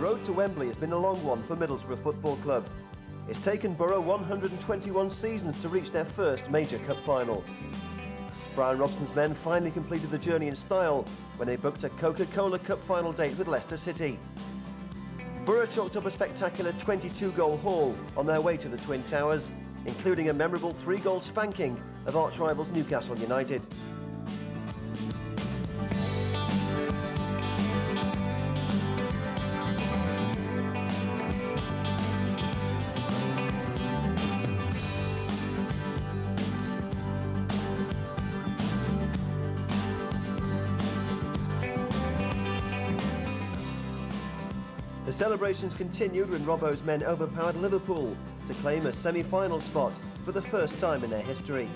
road to Wembley has been a long one for Middlesbrough Football Club. It's taken Borough 121 seasons to reach their first major cup final. Brian Robson's men finally completed the journey in style when they booked a Coca-Cola Cup final date with Leicester City. Borough chalked up a spectacular 22-goal haul on their way to the Twin Towers, including a memorable 3-goal spanking of arch-rivals Newcastle United. The celebrations continued when Robbo's men overpowered Liverpool to claim a semi-final spot for the first time in their history.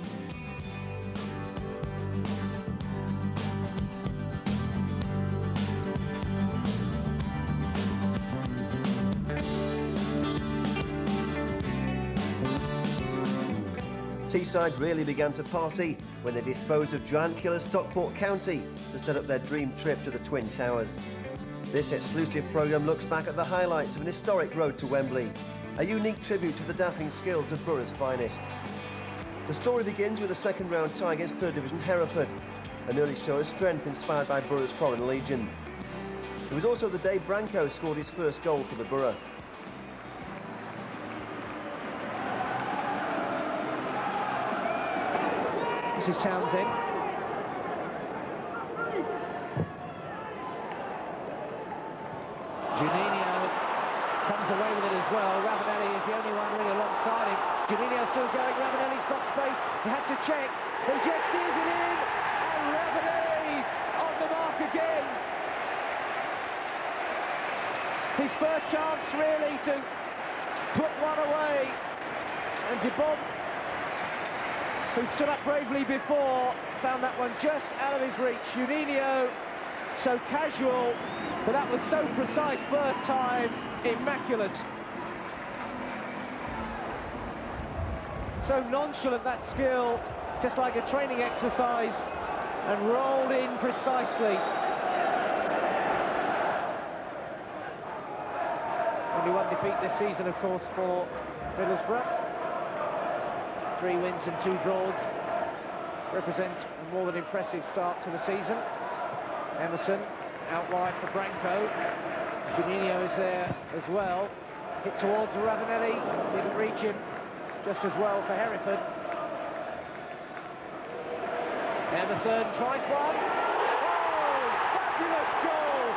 Teesside really began to party when they disposed of giant killer Stockport County to set up their dream trip to the Twin Towers. This exclusive programme looks back at the highlights of an historic road to Wembley, a unique tribute to the dazzling skills of Borough's finest. The story begins with a second-round tie against 3rd Division Hereford, an early show of strength inspired by Borough's Foreign Legion. It was also the day Branco scored his first goal for the Borough. This is Townsend. Juninho comes away with it as well. Ravanelli is the only one really alongside him. Juninho still going. Ravanelli's got space. He had to check. He just steers it in. And Ravanelli on the mark again. His first chance really to put one away. And Debon, who'd stood up bravely before, found that one just out of his reach. Juninho, so casual, but that was so precise first time, immaculate. So nonchalant, that skill, just like a training exercise, and rolled in precisely. Only one defeat this season, of course, for Middlesbrough. 3 wins and 2 draws represent a more than impressive start to the season. Emerson out wide for Branco. Juninho is there as well. Hit towards Ravanelli, didn't reach him. Just as well for Hereford. Emerson tries one. Oh, fabulous goal!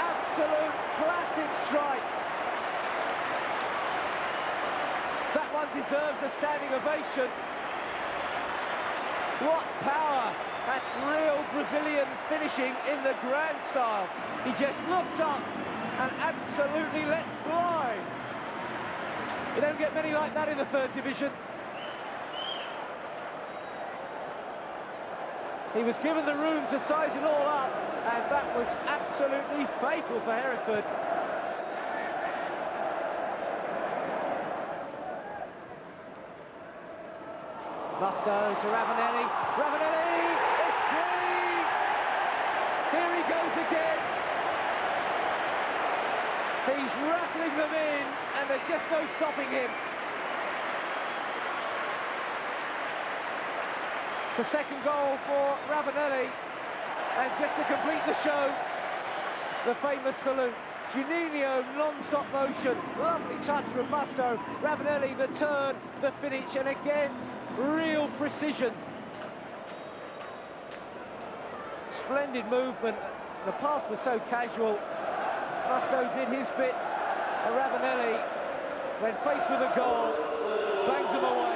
Absolute classic strike. That one deserves a standing ovation. What power! That's real Brazilian finishing in the grand style. He just looked up and absolutely let fly. You don't get many like that in the 3rd Division. He was given the room to size it all up, and that was absolutely fatal for Hereford. Musto to Ravanelli. Ravanelli, it's free! Here he goes again. He's rattling them in, and there's just no stopping him. It's a second goal for Ravanelli, and just to complete the show, the famous salute. Juninho, non-stop motion, lovely touch from Musto. Ravanelli, the turn, the finish, and again, real precision. Splendid movement. The pass was so casual. Musto did his bit. Ravanelli, when faced with a goal, bangs him away.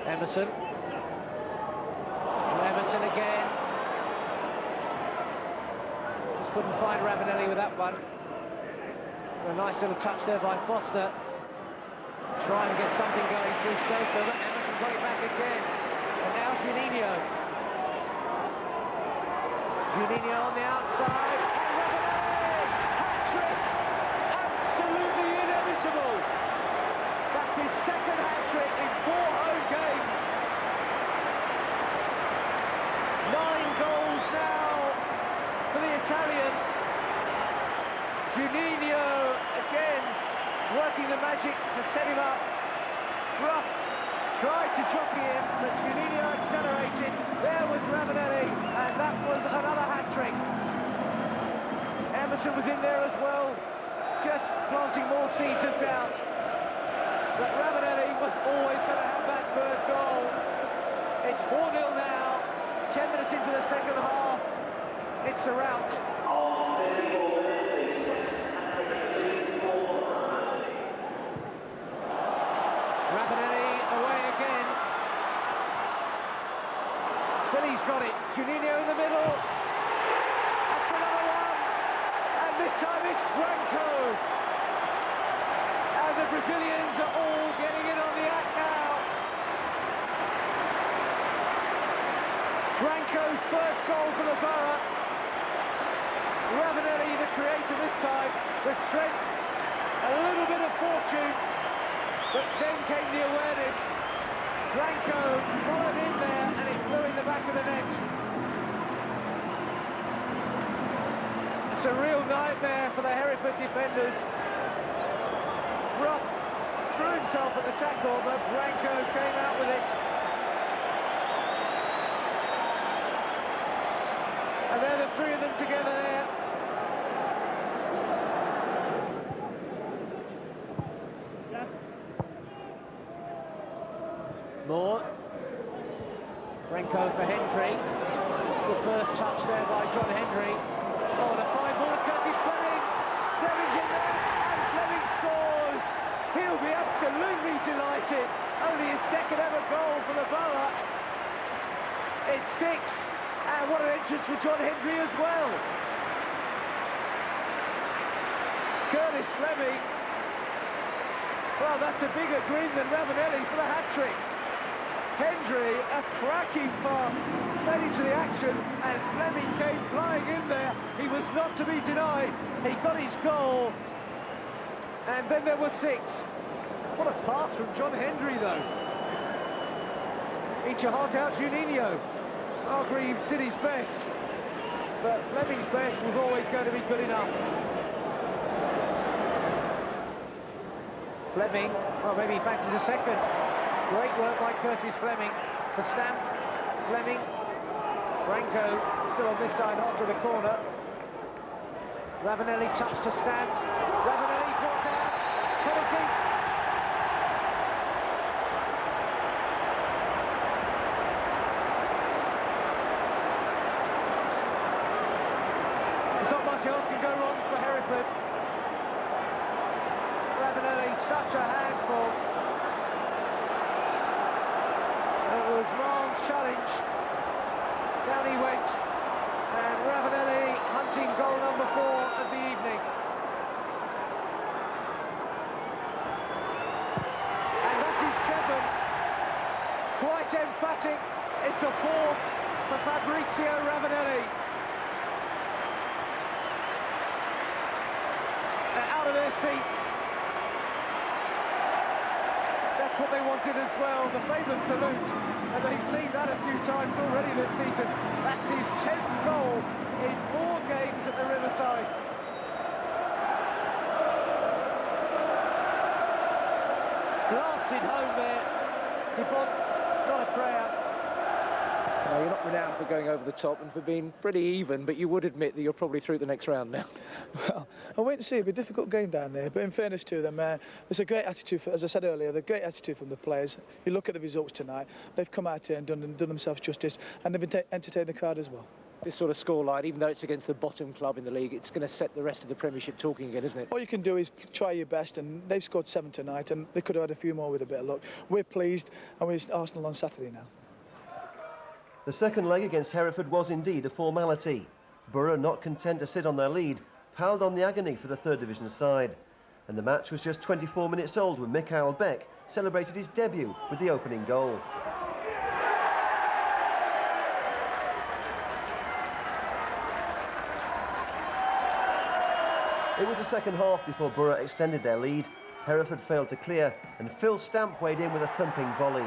Emerson. Emerson again. Just couldn't find Ravanelli with that one. A nice little touch there by Foster. Try and get something going through Stoker, but Emerson got it back again. And now Juninho. Juninho on the outside. And Ravanelli! Hat-trick! Absolutely inevitable! That's his second hat-trick in 4 home games. 9 goals now for the Italian. Juninho again working the magic to set him up. Ruff tried to jockey him, but Juninho accelerated. There was Ravanelli, and that was another hat-trick. Emerson was in there as well, just planting more seeds of doubt. But Ravanelli was always going to have that third goal. It's 4-0 now, 10 minutes into the second half. It's a rout. Ravanelli away again. Still he's got it. Juninho in the middle. That's another one. And this time it's Branco. And the Brazilians are all getting in on the act now. Branco's first goal for the Borough. Ravanelli the creator this time. The strength, a little bit of fortune. But then came the awareness. Branco followed in there and it flew in the back of the net. It's a real nightmare for the Hereford defenders. Ruff threw himself at the tackle, but Branco came out with it. And they're the three of them together there. Moore. Branco for Hendry. The first touch there by John Hendry. Oh, and a fine ball to Curtis Fleming. Fleming's in there, and Fleming scores. He'll be absolutely delighted. Only his second ever goal for the Borough. It's 6, and what an entrance for John Hendry as well. Curtis Fleming. Well, that's a bigger grin than Ravanelli for the hat-trick. Hendry, a cracking pass, stayed into the action, and Fleming came flying in there. He was not to be denied. He got his goal, and then there was 6. What a pass from John Hendry, though. Eat your heart out, Juninho. Hargreaves did his best, but Fleming's best was always going to be good enough. Fleming, well, maybe he fancies a second. Great work by Curtis Fleming for Stamp. Fleming. Branco still on this side after the corner. Ravanelli's touch to Stamp. Ravanelli brought down. Penalty. There's not much else can go wrong for Hereford. Ravanelli, such a handful. It was Marne's challenge. Down he went. And Ravanelli hunting goal number 4 of the evening. And that is 7. Quite emphatic. It's a 4th for Fabrizio Ravanelli. They're out of their seats. That's what they wanted as well, the famous salute, and they've seen that a few times already this season. That's his 10th goal in 4 games at the Riverside. Blasted home there. Dupont, not a prayer. No, you're not renowned for going over the top and for being pretty even, but you would admit that you're probably through the next round now. Well, I'll wait and see. It'll be a difficult game down there, but in fairness to them, there's a great attitude, as I said earlier, the great attitude from the players. You look at the results tonight, they've come out here and done themselves justice, and they've entertained the crowd as well. This sort of scoreline, even though it's against the bottom club in the league, it's going to set the rest of the Premiership talking again, isn't it? All you can do is try your best, and they've scored 7 tonight, and they could have had a few more with a bit of luck. We're pleased, and we're Arsenal on Saturday now. The second leg against Hereford was indeed a formality. Borough, not content to sit on their lead, piled on the agony for the third division side. And the match was just 24 minutes old when Mikael Beck celebrated his debut with the opening goal. It was the second half before Borough extended their lead. Hereford failed to clear, and Phil Stamp weighed in with a thumping volley.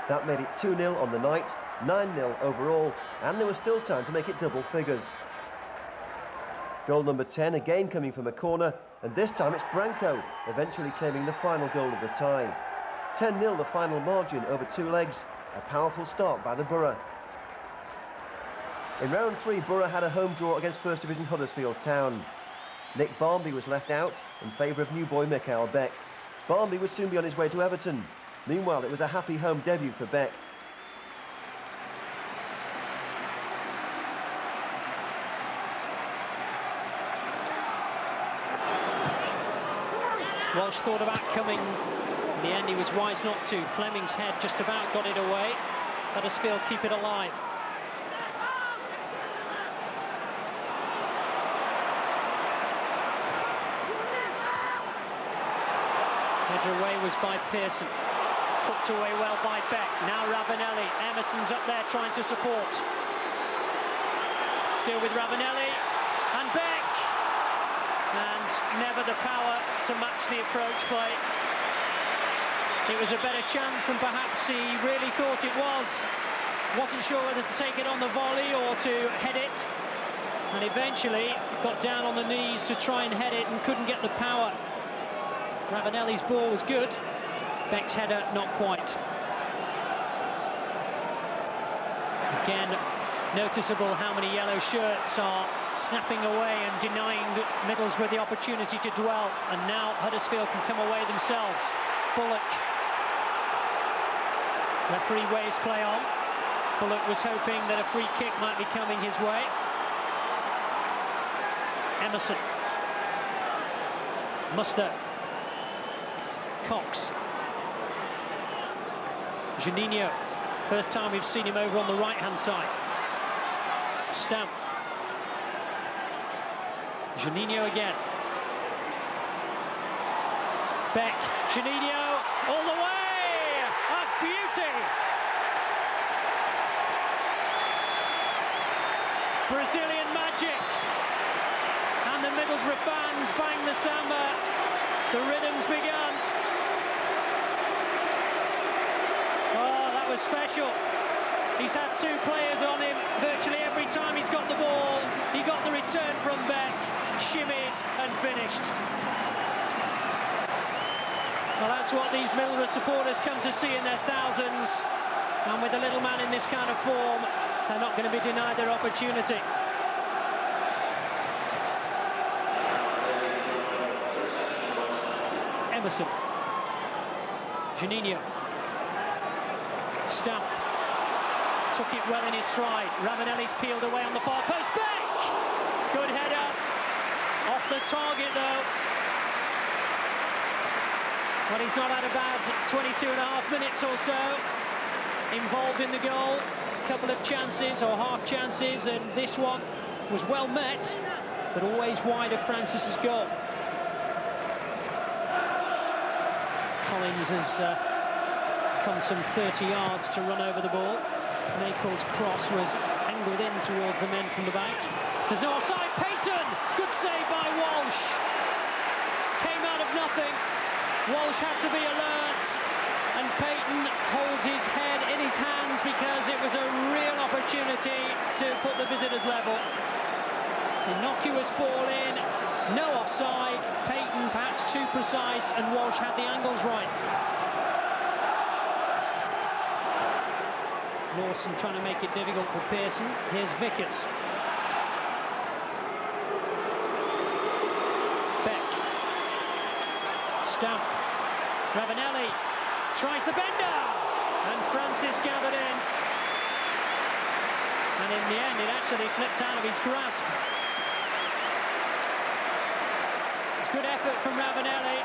That made it 2-0 on the night, 9-0 overall, and there was still time to make it double figures. Goal number 10 again coming from a corner, and this time it's Branco, eventually claiming the final goal of the tie. 10-0 the final margin over 2 legs, a powerful start by the Borough. In round 3, Borough had a home draw against First Division Huddersfield Town. Nick Barmby was left out in favour of new boy Mikael Beck. Barmby would soon be on his way to Everton. Meanwhile, it was a happy home debut for Beck. Walsh thought about coming. In the end, he was wise not to. Fleming's head just about got it away. Huddersfield keep it alive. Header away was by Pearson. Hooked away well by Beck. Now Ravanelli. Emerson's up there trying to support. Still with Ravanelli. And Beck. And never the power to match the approach play. It was a better chance than perhaps he really thought it was. Wasn't sure whether to take it on the volley or to head it. And eventually got down on the knees to try and head it and couldn't get the power. Ravanelli's ball was good. Beck's header, not quite. Again, noticeable how many yellow shirts are snapping away and denying Middlesbrough the opportunity to dwell. And now Huddersfield can come away themselves. Bullock. Referee waves play on. Bullock was hoping that a free kick might be coming his way. Emerson. Muster. Cox. Juninho. First time we've seen him over on the right-hand side. Stamp. Juninho again. Beck. Juninho all the way. A beauty. Brazilian magic. And the Middlesbrough fans bang the samba. The rhythm's begun. Oh, that was special. He's had 2 players on him virtually every time he's got the ball. He got the return from Beck, shimmied and finished. Well, that's what these Middlesbrough supporters come to see in their thousands. And with a little man in this kind of form, they're not going to be denied their opportunity. Emerson. Juninho. Stamp. Took it well in his stride. Ravanelli's peeled away on the far post. Beck! Good header. Off the target, though. Well, he's not had a bad 22.5 minutes or so involved in the goal. A couple of chances or half chances, and this one was well met, but always wide of Francis's goal. Collins has come some 30 yards to run over the ball. Nakel's cross was angled in towards the men from the back. There's no offside. Payton! Good save by Walsh. Came out of nothing. Walsh had to be alert, and Payton holds his head in his hands because it was a real opportunity to put the visitors level. Innocuous ball in, no offside. Payton perhaps too precise, and Walsh had the angles right. Lawson trying to make it difficult for Pearson. Here's Vickers. Beck. Stamp. Ravanelli tries the bender, and Francis gathered in. And in the end, it actually slipped out of his grasp. It's good effort from Ravanelli.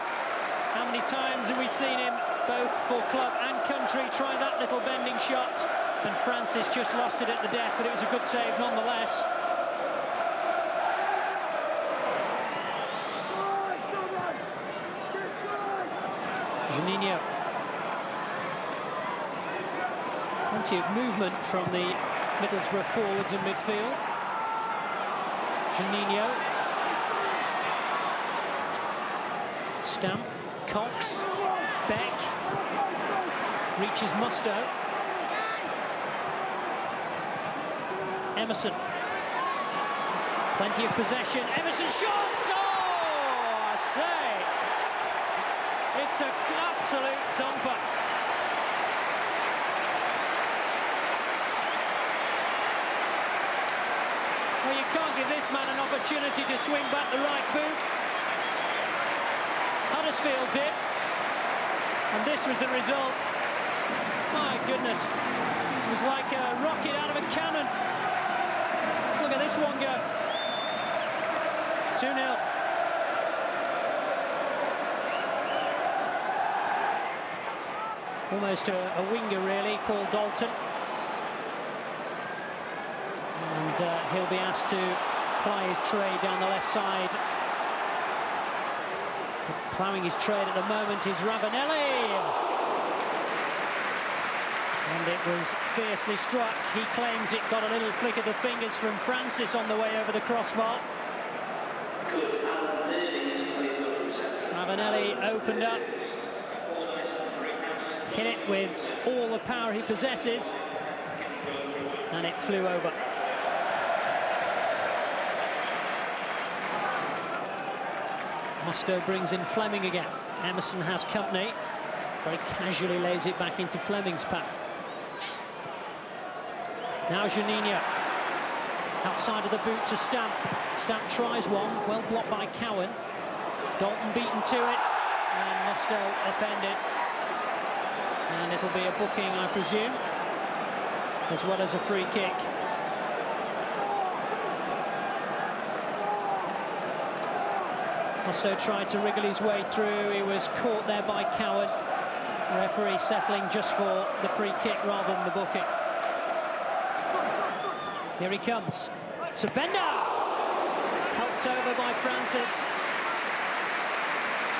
How many times have we seen him, both for club and country, try that little bending shot? And Francis just lost it at the death, but it was a good save nonetheless. Juninho. Plenty of movement from the Middlesbrough forwards and midfield. Juninho. Stamp. Cox, Beck, reaches Mustoe. Emerson, plenty of possession, Emerson shoots! Oh, I say, it's an absolute thumper. Well, you can't give this man an opportunity to swing back the right boot. Huddersfield did, and this was the result. My goodness, it was like a rocket out of a cannon. Look at this one go. 2-0. Almost a winger, really, Paul Dalton. And he'll be asked to ply his trade down the left side. Ploughing his trade at the moment is Ravanelli. And it was fiercely struck. He claims it got a little flick of the fingers from Francis on the way over the crossbar. Ravanelli opened up, hit it with all the power he possesses, and it flew over. Mustoe brings in Fleming again. Emerson has company. Very casually lays it back into Fleming's path. Now Juninho. Outside of the boot to Stamp. Stamp tries one. Well blocked by Cowan. Dalton beaten to it. And Mustoe upended. And it'll be a booking, I presume, as well as a free kick. Mustoe tried to wriggle his way through. He was caught there by Cowan. Referee settling just for the free kick rather than the booking. Here he comes. Sabenda! Helped over by Francis.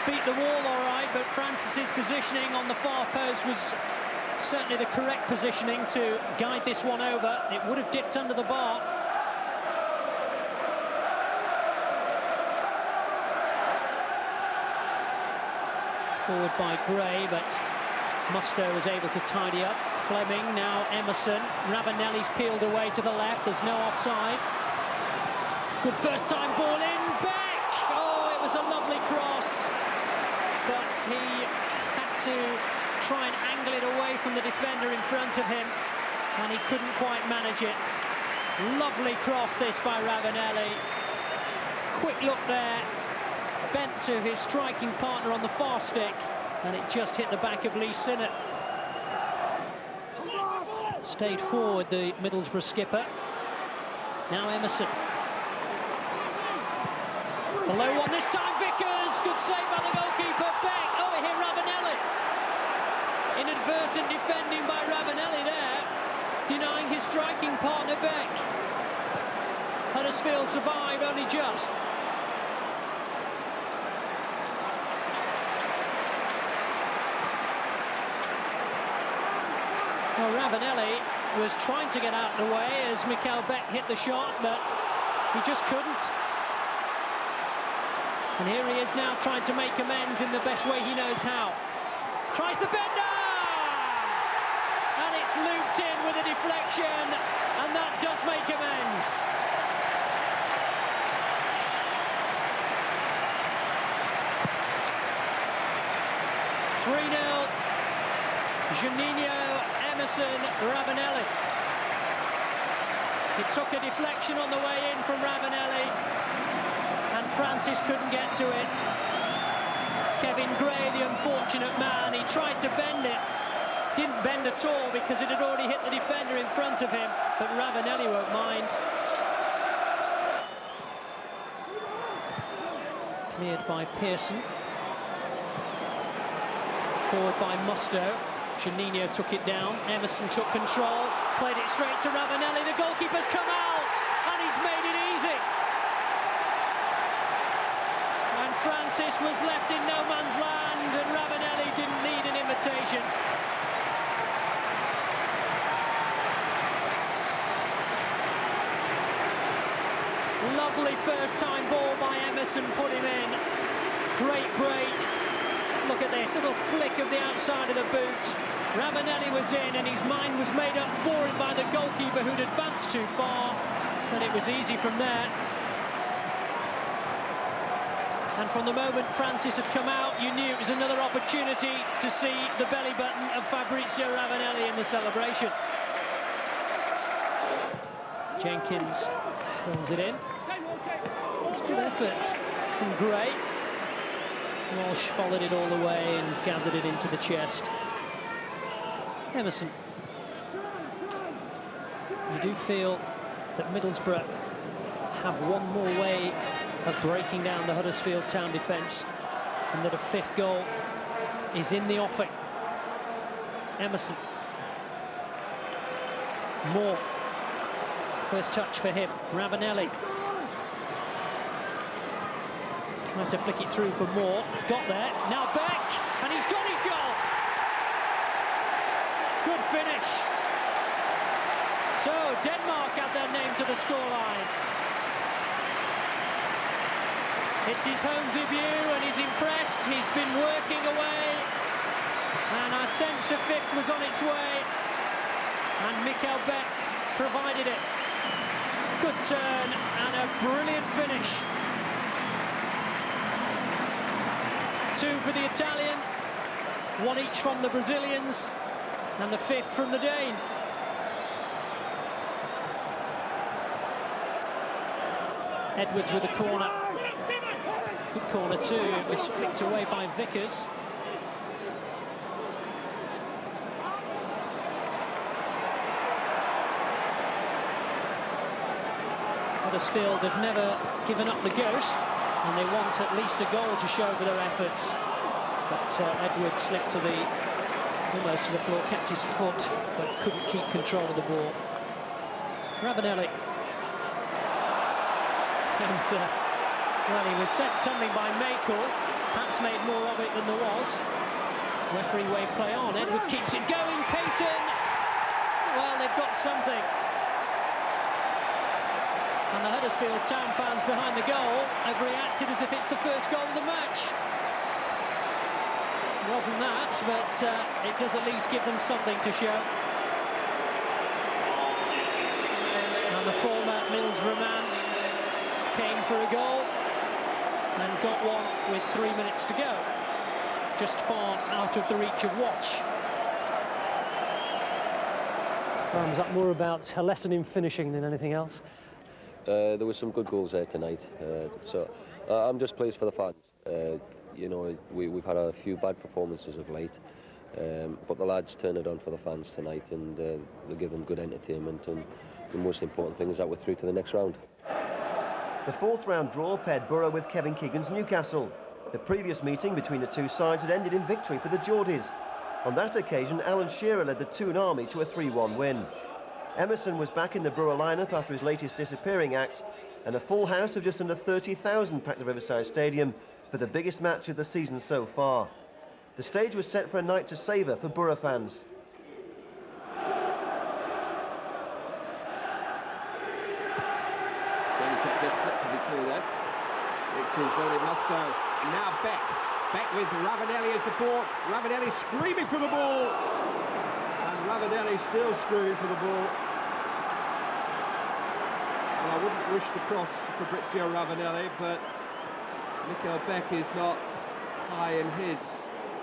Beat the wall all right, but Francis's positioning on the far post was certainly the correct positioning to guide this one over. It would have dipped under the bar. Forward by Gray, but Mustoe was able to tidy up. Fleming, now Emerson. Ravanelli's peeled away to the left. There's no offside. Good first time ball in. Beck! Oh, it was a lovely cross. But he had to try and angle it away from the defender in front of him, and he couldn't quite manage it. Lovely cross this by Ravanelli. Quick look there. Bent to his striking partner on the far stick, and it just hit the back of Lee Sinnott. Stayed forward, the Middlesbrough skipper. Now Emerson. The low one this time, Vickers. Good save by the goalkeeper. Beck. Oh, here Ravanelli. Inadvertent defending by Ravanelli there, denying his striking partner Beck. Huddersfield survive only just. Well, Ravanelli was trying to get out of the way as Mikael Beck hit the shot, but he just couldn't. And here he is now trying to make amends in the best way he knows how. Tries the bender! And it's looped in with a deflection, and that does make amends. Juninho, Emerson, Ravanelli. It took a deflection on the way in from Ravanelli, and Francis couldn't get to it. Kevin Gray, the unfortunate man, he tried to bend it. Didn't bend at all because it had already hit the defender in front of him, but Ravanelli won't mind. Cleared by Pearson. Forward by Mustoe. Juninho took it down. Emerson took control, played it straight to Ravanelli. The goalkeeper's come out, and he's made it easy. And Francis was left in no man's land, and Ravanelli didn't need an invitation. Lovely first-time ball by Emerson, put him in. Great break. Look at this, little flick of the outside of the boot. Ravanelli was in, and his mind was made up for it by the goalkeeper who'd advanced too far, and it was easy from there. And from the moment Francis had come out, you knew it was another opportunity to see the belly button of Fabrizio Ravanelli in the celebration. Jenkins pulls it in. It's good effort from Gray. Walsh followed it all the way and gathered it into the chest. Emerson. You do feel that Middlesbrough have one more way of breaking down the Huddersfield Town defence, and that a fifth goal is in the offing. Emerson. Moore. First touch for him. Ravanelli. Trying to flick it through for Moore. Got there. Now Beck. And he's got his goal. Good finish. So Denmark add their name to the scoreline. It's his home debut and he's impressed. He's been working away. And I sensed a fifth was on its way. And Mikael Beck provided it. Good turn and a brilliant finish. 2 for the Italian, 1 each from the Brazilians, and the 5th from the Dane. Edwards with a corner. Good corner too. It was flicked away by Vickers. Huddersfield have never given up the ghost, and they want at least a goal to show for their efforts. But Edwards slipped to the almost to the floor, kept his foot, but couldn't keep control of the ball. Ravanelli. And well, he was sent tumbling by Maycall, perhaps made more of it than there was. Referee wave play on. Edwards keeps it going. Payton. Well, they've got something. And the Huddersfield Town fans behind the goal have reacted as if it's the first goal of the match. It wasn't that, but it does at least give them something to show. And the former Middlesbrough man came for a goal and got one with 3 minutes to go. Just far out of the reach of watch. Was that more about a lesson in finishing than anything else? There were some good goals there tonight, so I'm just pleased for the fans. You know, we've had a few bad performances of late, but the lads turn it on for the fans tonight, and they give them good entertainment, and the most important thing is that we're through to the next round. The 4th round draw paired Borough with Kevin Keegan's Newcastle. The previous meeting between the two sides had ended in victory for the Geordies. On that occasion, Alan Shearer led the Toon Army to a 3-1 win. Emerson was back in the Borough lineup after his latest disappearing act, and a full house of just under 30,000 packed the Riverside Stadium for the biggest match of the season so far. The stage was set for a night to savour for Borough fans. Sonitek just slipped as he threw there, which is only Musto. And now Beck. Beck with Ravanelli in support. Ravanelli screaming for the ball. And Ravanelli still screaming for the ball. Well, I wouldn't wish to cross Fabrizio Ravanelli, but Mikael Beck is not high in his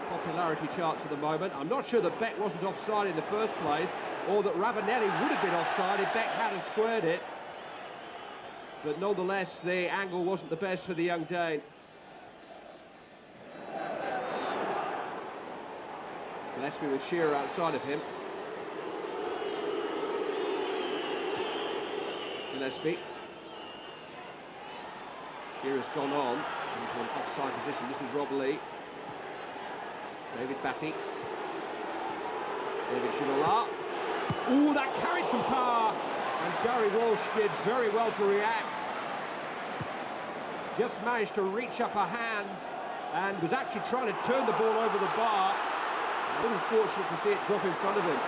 popularity charts at the moment. I'm not sure that Beck wasn't offside in the first place, or that Ravanelli would have been offside if Beck hadn't squared it. But nonetheless, the angle wasn't the best for the young Dane. Gillespie with Shearer outside of him. Gillespie. Shearer's gone on into an offside position. This is Rob Lee. David Batty. David Ginola. Ooh, that carried some power. And Gary Walsh did very well to react. Just managed to reach up a hand and was actually trying to turn the ball over the bar. A little fortunate to see it drop in front of him.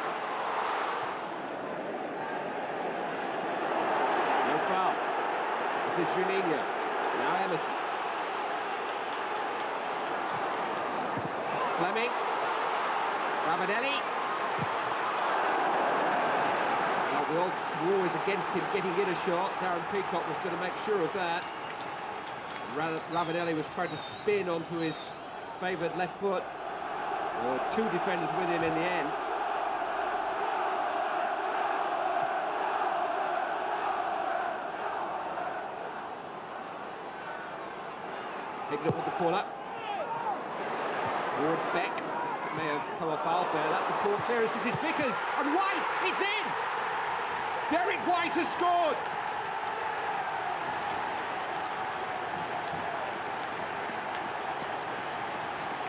No foul. This is Juninho. Now Emerson. Fleming. Ravanelli. Well, the odds were always against him getting in a shot. Darren Peacock was going to make sure of that. Ravanelli was trying to spin onto his favoured left foot. There were two defenders with him in the end. Picking up with the corner. Towards Beck. It may have come off Albert. That's a poor clearance. This is Vickers. And White! It's in! Derek White has scored!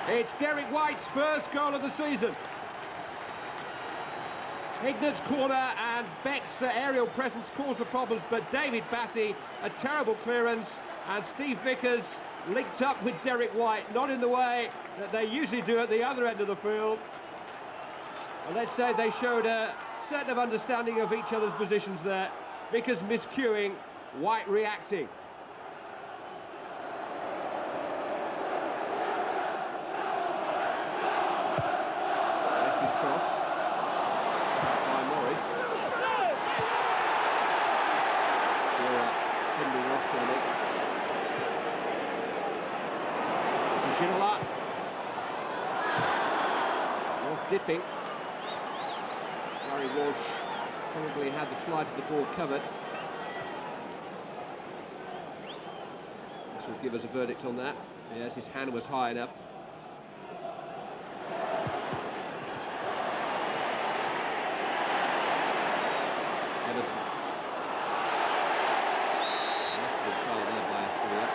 It's Derek White's first goal of the season. Hignett's corner and Beck's aerial presence caused the problems, but David Batty, a terrible clearance, and Steve Vickers linked up with Derek White, not in the way that they usually do at the other end of the field. Well, let's say they showed a certain understanding of each other's positions there. Vickers miscuing, White reacting. Leslie's cross by Morris. Fending off for it. Ginola was dipping. Gary Walsh probably had the flight of the ball covered. This will give us a verdict on that. Yes, his hand was high enough. Everson. Must have been fouled there by Asprilla.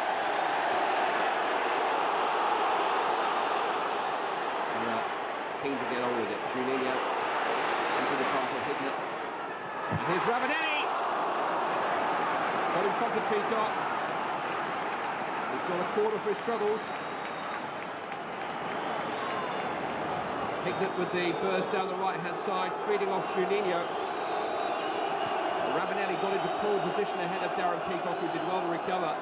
Keen to get on with it. Juninho into the path of Hignett. And here's Ravanelli. Got in front of Peacock. He's got a corner for his troubles. Hignett with the burst down the right-hand side, feeding off Juninho. Ravanelli got into pole position ahead of Darren Peacock, who did well to recover.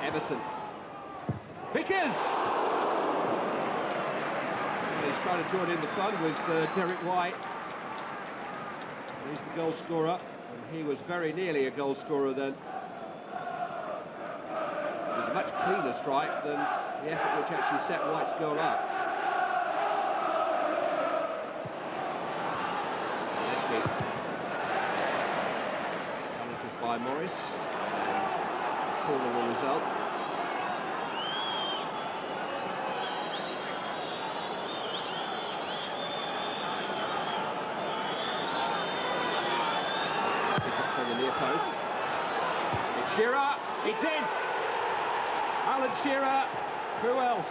Everson. Vickers! Well, he's trying to join in the fun with Derek White. He's the goal scorer, and he was very nearly a goal scorer then. It was a much cleaner strike than the effort which actually set White's goal up. Leslie. Challenges by Morris. Corner will result. On the near post. It's Shearer. It's in. Alan Shearer. Who else?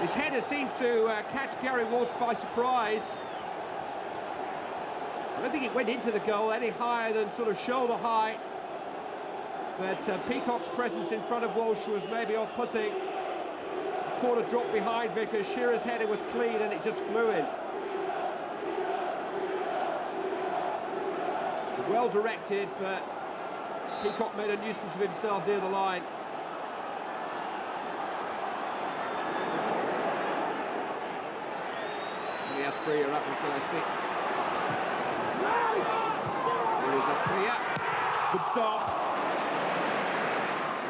His header seemed to catch Gary Walsh by surprise. I don't think it went into the goal any higher than sort of shoulder height. But Peacock's presence in front of Walsh was maybe off-putting. Corner dropped behind Vickers. Shearer's header was clean and it just flew in. It was well directed, but Peacock made a nuisance of himself near the line. And the Asprilla up with Gillespie. There is Asprilla. Good stop.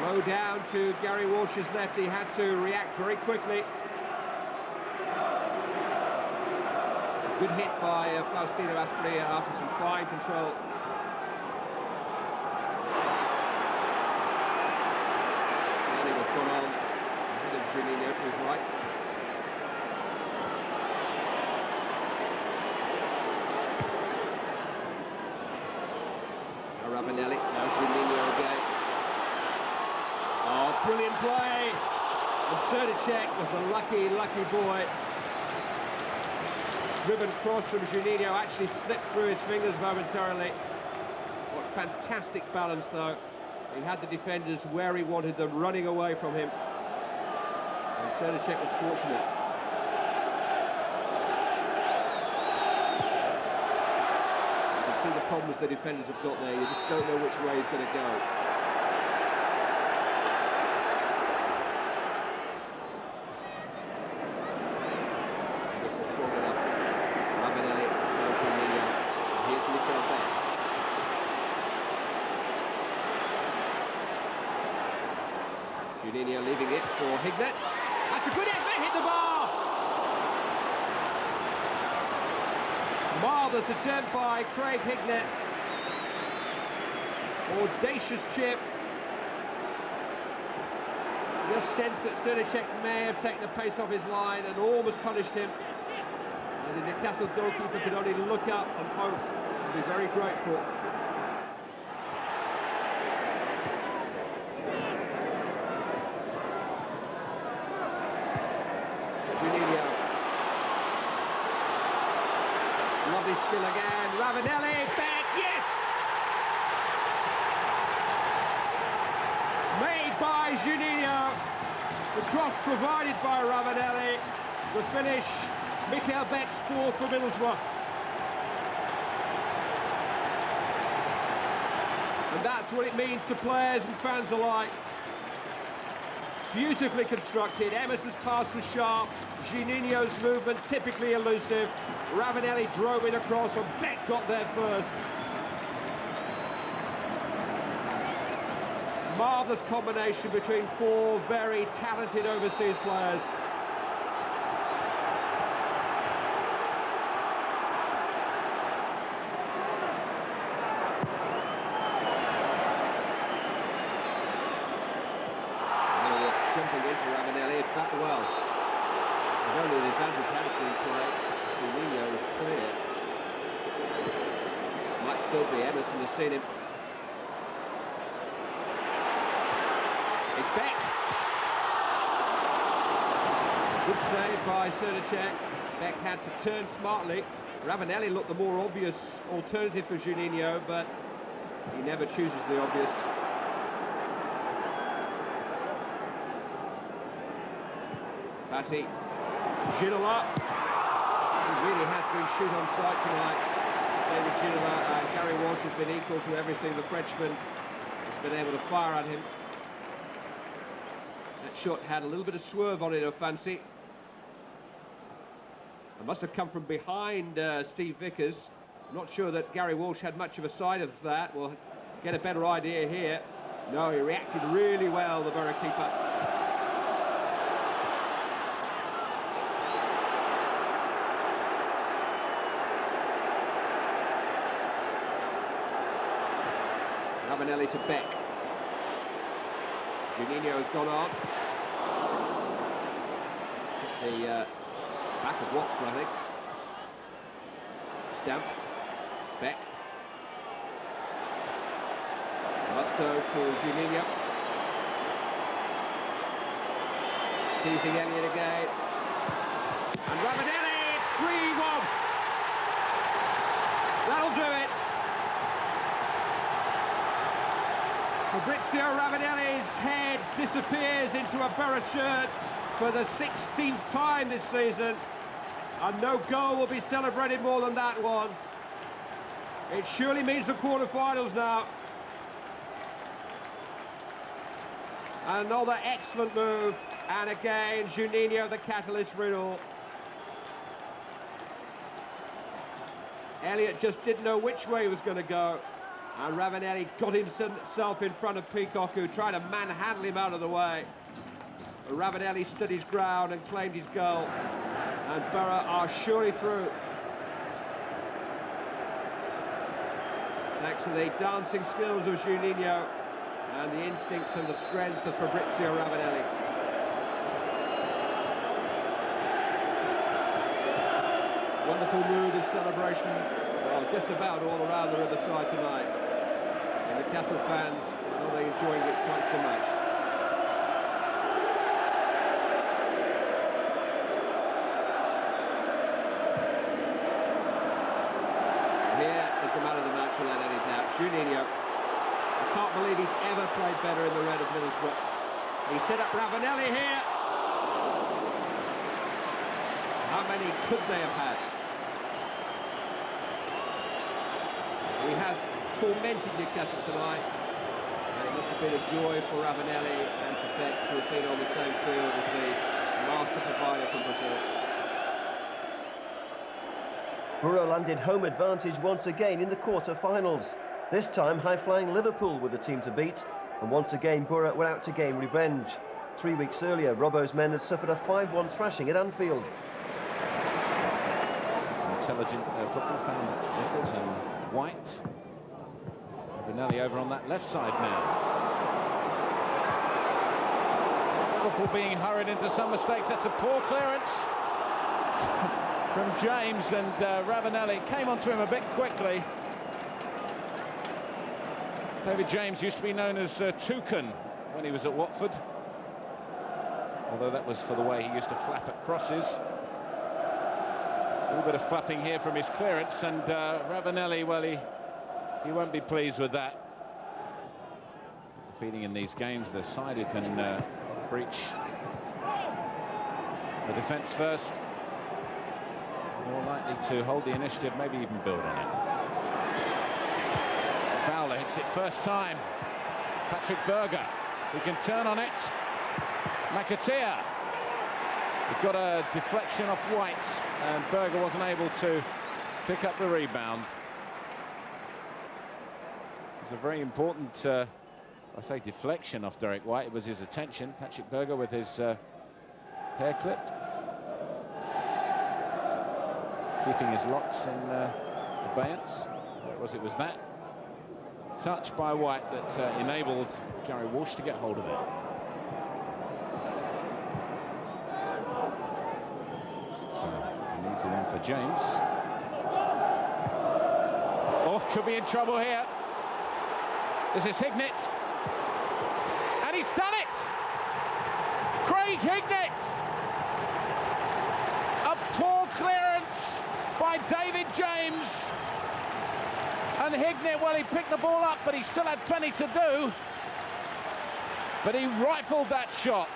Low down to Gary Walsh's left. He had to react very quickly. Good hit by Faustino Asprilla after some fine control. And he was gone on ahead of Juninho to his right. Now Ravanelli, now Juninho again. Oh, brilliant play! And Serdacek was a lucky, lucky boy. Driven cross from Juninho, actually slipped through his fingers momentarily. What fantastic balance, though. He had the defenders where he wanted them, running away from him. And Srnicek was fortunate. You can see the problems the defenders have got there. You just don't know which way he's going to go. Just strong enough. Ravanelli, Juninho. Here's Mikel Beck. Juninho leaving it for Hignett. That's a good effort, hit the bar! Marvellous attempt by Craig Hignett. Audacious chip. Just sense that Srnicek may have taken the pace off his line and almost punished him. And the Newcastle goalkeeper could only look up and hope and be very grateful. Juninho. Lovely skill again. Ravanelli, back, yes! Made by Juninho. The cross provided by Ravanelli. The finish, Mikel Beck's fourth for Middlesbrough. And that's what it means to players and fans alike. Beautifully constructed. Emerson's pass was sharp. Juninho's movement typically elusive. Ravanelli drove it across and Beck got there first. Marvellous combination between four very talented overseas players. Jumping into Ravanelli, it backed well. Not only the advantage had been played, Juninho was clear. Might still be, Emerson has seen him. It's Beck. Good save by Srnicek. Beck had to turn smartly. Ravanelli looked the more obvious alternative for Juninho, but he never chooses the obvious. Batty, Ginola. He really has been shoot on sight tonight. David Ginola and Gary Walsh has been equal to everything the Frenchman has been able to fire at him. That shot had a little bit of swerve on it, I fancy. It must have come from behind Steve Vickers. I'm not sure that Gary Walsh had much of a sight of that. We'll get a better idea here. No, he reacted really well, the Borough keeper. Ravanelli to Beck. Juninho has gone on. The back of Watson, I think. Stamp. Beck. Musto to Juninho. Teasing Elliott again. And Ravanelli, it's 3-1. That'll do it. Fabrizio Ravanelli's head disappears into a Borough shirt for the 16th time this season, and no goal will be celebrated more than that one. It surely means the quarter-finals now. Another excellent move, and again Juninho the catalyst for it all. Elliott just didn't know which way he was going to go. And Ravanelli got himself in front of Peacock, who tried to manhandle him out of the way. But Ravanelli stood his ground and claimed his goal. And Borough are surely through. Thanks to the dancing skills of Juninho and the instincts and the strength of Fabrizio Ravanelli. Wonderful mood of celebration, well, just about all around the Riverside tonight. And the Newcastle fans are not enjoying it quite so much. Here is the man of the match without any doubt, Juninho. I can't believe he's ever played better in the red of Middlesbrough. He set up Ravanelli here. How many could they have had? He has tormented Newcastle tonight. And it must have been a joy for Ravanelli and for Beck to have been on the same field as the master provider from Brazil. Borough landed home advantage once again in the quarter-finals. This time, high-flying Liverpool were the team to beat, and once again Borough were out to gain revenge. 3 weeks earlier, Robbo's men had suffered a 5-1 thrashing at Anfield. Intelligent football fan, Nichols and White. Ravanelli over on that left side now. Liverpool being hurried into some mistakes. That's a poor clearance from James, and Ravanelli came onto him a bit quickly. David James used to be known as Toucan when he was at Watford, although that was for the way he used to flap at crosses. A little bit of flapping here from his clearance, and Ravanelli, well, he won't be pleased with that. Feeding in these games, the side who can breach the defence first, more likely to hold the initiative, maybe even build on it. Fowler hits it first time. Patrick Berger, he can turn on it. McAteer, he got a deflection off White, and Berger wasn't able to pick up the rebound. It was a very important, I say, deflection off Derek White. It was his attention. Patrick Berger with his hair clipped, keeping his locks in abeyance. It was that touch by White that enabled Gary Walsh to get hold of it. So an easy one for James. Oh, could be in trouble here. This is Hignett, and he's done it. Craig Hignett. A poor clearance by David James. And Hignett, well, he picked the ball up, but he still had plenty to do. But he rifled that shot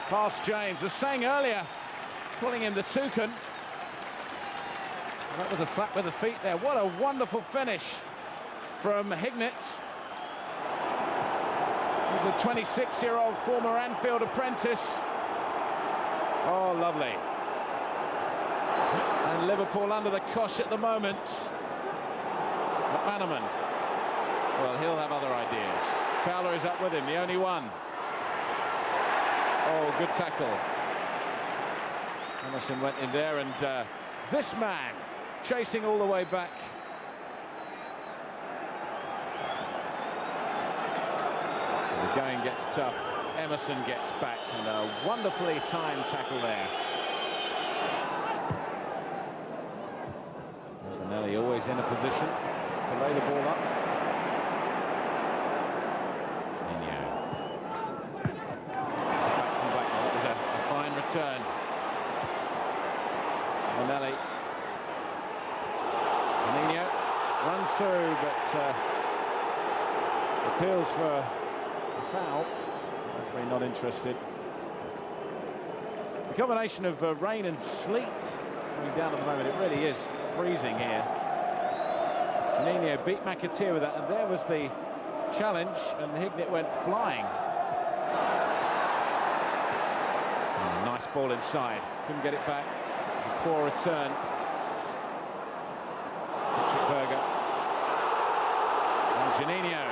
past James. I was saying earlier, calling him the Toucan. Well, that was a flap with the feet there. What a wonderful finish from Hignett. He's a 26-year-old former Anfield apprentice. Oh, lovely. And Liverpool under the cosh at the moment. McManaman, well, he'll have other ideas. Fowler is up with him, the only one. Oh, good tackle. Emerson went in there, and this man chasing all the way back. The going gets tough. Emerson gets back, and a wonderfully timed tackle there. Ravanelli always in a position to lay the ball up. Juninho. It's back from Blackmore. It was a fine return. Ravanelli. Juninho runs through, but appeals for a foul. Referee not interested. The combination of rain and sleet coming down at the moment, it really is freezing here. Juninho beat McAteer with that, and there was the challenge, and Hignett went flying. Oh, nice ball inside, couldn't get it back. It was a poor return. Patrick Berger. And Juninho,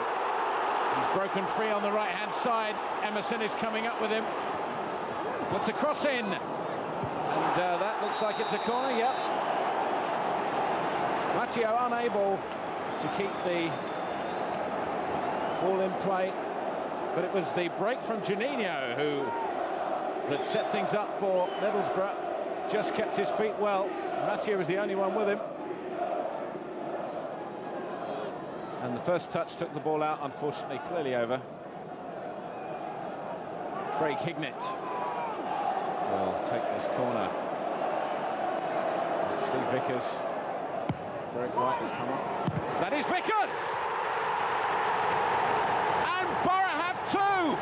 he's broken free on the right-hand side. Emerson is coming up with him. Puts a cross in, and that looks like it's a corner, yep. Matteo unable to keep the ball in play, but it was the break from Juninho who had set things up for Middlesbrough. Just kept his feet well. Matteo was the only one with him. And the first touch took the ball out, unfortunately, clearly over. Craig Hignett will take this corner. Steve Vickers. Derek White has come up. That is Vickers! And Borough have two!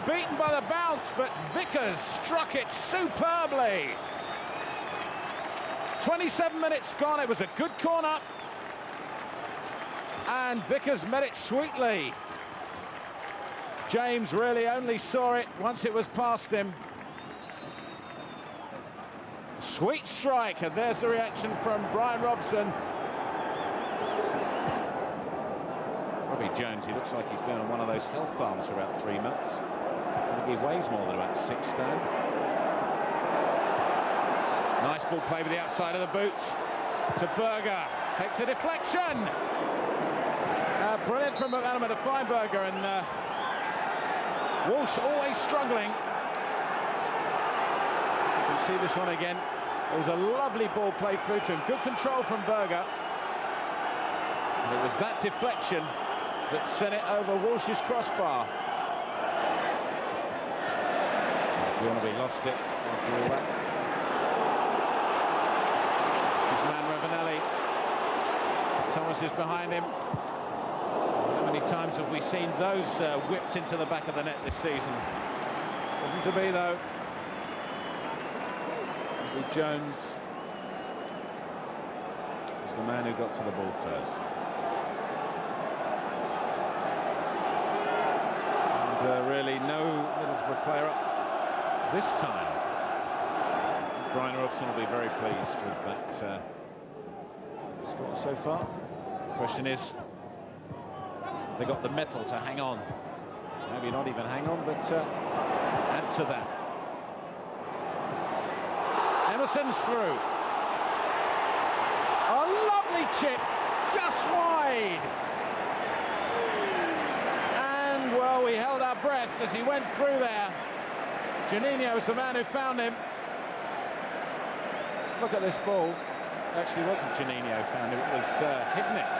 beaten by the bounce, but Vickers struck it superbly. 27 minutes gone, it was a good corner. And Vickers met it sweetly. James really only saw it once it was past him. Sweet strike, and there's the reaction from Brian Robson. Robbie Jones, he looks like he's been on one of those health farms for about 3 months. I think he weighs more than about 6 stone. Nice ball play with the outside of the boot to Berger. Takes a deflection. Brilliant from McManaman to find Berger, and Walsh always struggling. You can see this one again. It was a lovely ball played through to him. Good control from Berger. And it was that deflection that sent it over Walsh's crossbar. Bjornaby lost it after all that. This is man Ravanelli. Thomas is behind him. How many times have we seen those whipped into the back of the net this season? Wasn't to be, though. Jones is the man who got to the ball first. And really no Middlesbrough player up this time. Brian Robson will be very pleased with that score so far. The question is, they got the mettle to hang on. Maybe not even hang on, but add to that. Emerson's through. A lovely chip, just wide. And, well, we held our breath as he went through there. Juninho was the man who found him. Look at this ball. Actually, it wasn't Juninho who found him, it was Hignett.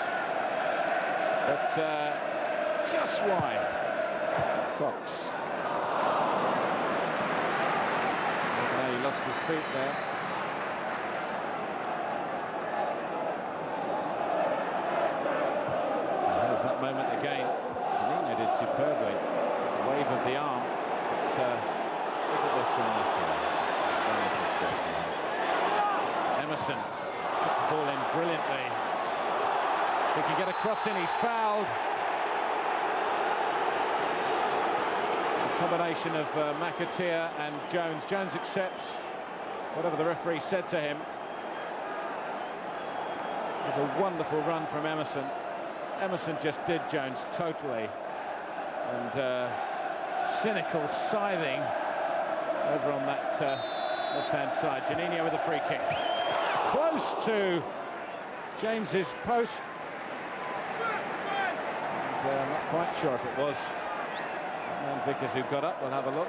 But just wide. Cox. He lost his feet there. And there's that moment again. Juninho did superbly. The wave of the arm. But look at this one later. Emerson put the ball in brilliantly. If he can get a cross in, he's fouled. Combination of McAteer and Jones. Jones accepts whatever the referee said to him. It was a wonderful run from Emerson. Emerson just did Jones totally. And cynical scything over on that left-hand side. Juninho with a free kick. Close to James's post. And, I'm not quite sure if it was. And Vickers, who got up, we'll have a look.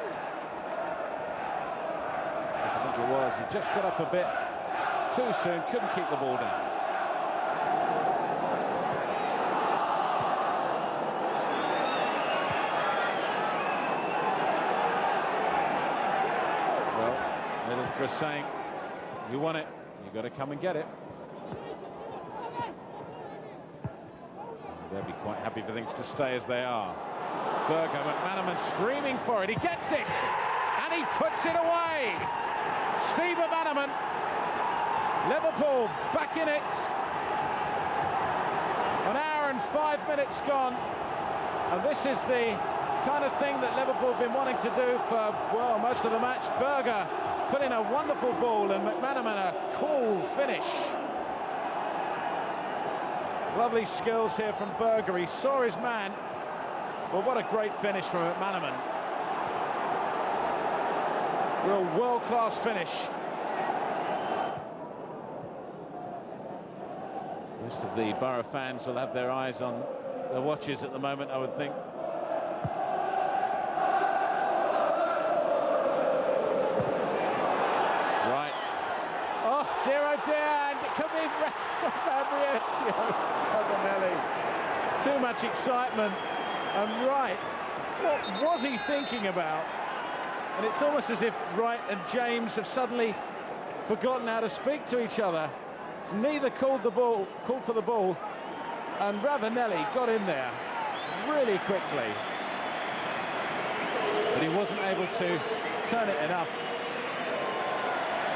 Yes, I think it was. He just got up a bit too soon, couldn't keep the ball down. Well, Middlesbrough saying, you want it, you've got to come and get it. They'll be quite happy for things to stay as they are. Berger, McManaman screaming for it. He gets it, and he puts it away. Steve McManaman. Liverpool back in it. 1 hour and 5 minutes gone, and this is the kind of thing that Liverpool have been wanting to do for, well, most of the match. Berger put in a wonderful ball, and McManaman a cool finish. Lovely skills here from Berger. He saw his man. Well, what a great finish from McManaman. Real world-class finish. Most of the Borough fans will have their eyes on their watches at the moment, I would think. Right. Oh, dear, and it could be Fabrizio Ravanelli. Too much excitement. And Wright, what was he thinking about? And it's almost as if Wright and James have suddenly forgotten how to speak to each other. Neither called for the ball, and Ravanelli got in there really quickly. But he wasn't able to turn it enough.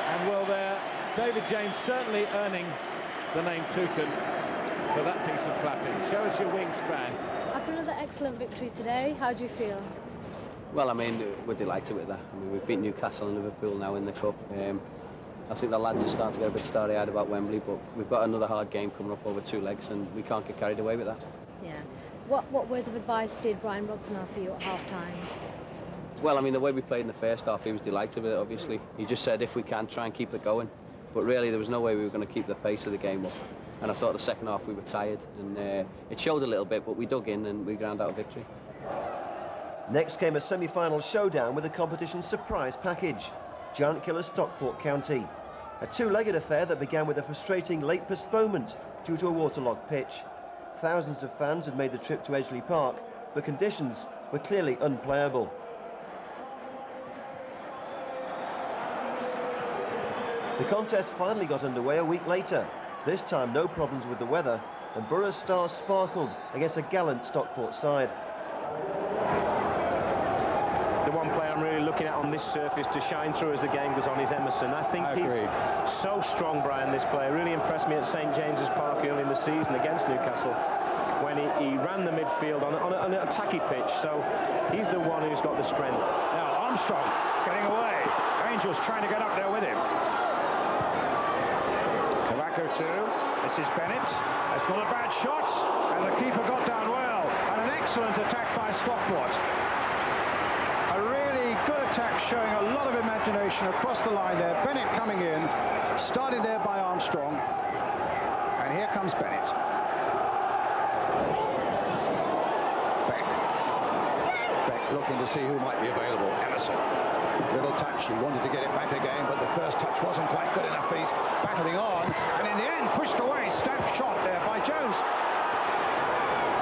And well there, David James certainly earning the name Toucan for that piece of clapping. Show us your wingspan. After another excellent victory today, how do you feel? Well, I mean, we're delighted with that. I mean, we've beat Newcastle and Liverpool now in the Cup. I think the lads are starting to get a bit starry-eyed about Wembley, but we've got another hard game coming up over 2 legs, and we can't get carried away with that. Yeah. What words of advice did Brian Robson have for you at half-time? Well, I mean, the way we played in the first half, he was delighted with it, obviously. He just said if we can, try and keep it going. But really, there was no way we were going to keep the pace of the game up. And I thought the second half we were tired, and it showed a little bit, but we dug in and we ground out a victory. Next came a semi-final showdown with the competition's surprise package. Giant killer Stockport County. A 2-legged affair that began with a frustrating late postponement due to a waterlogged pitch. Thousands of fans had made the trip to Edgeley Park, but conditions were clearly unplayable. The contest finally got underway a week later. This time no problems with the weather, and Borough's stars sparkled against a gallant Stockport side. The one player I'm really looking at on this surface to shine through as the game goes on is Emerson. I think he's so strong, Brian, this player. Really impressed me at St James's Park early in the season against Newcastle when he ran the midfield on an attacky pitch. So he's the one who's got the strength. Now Armstrong getting away. Angels trying to get up there with him. Tobacco too. This is Bennett. That's not a bad shot. And the keeper got down well. And an excellent attack by Stockport. A really good attack showing a lot of imagination across the line there. Bennett coming in. Started there by Armstrong. And here comes Bennett. Beck looking to see who might be available. Emerson. Little touch, he wanted to get it back again, but the first touch wasn't quite good enough, but he's battling on, and in the end pushed away, stamp shot there by Jones.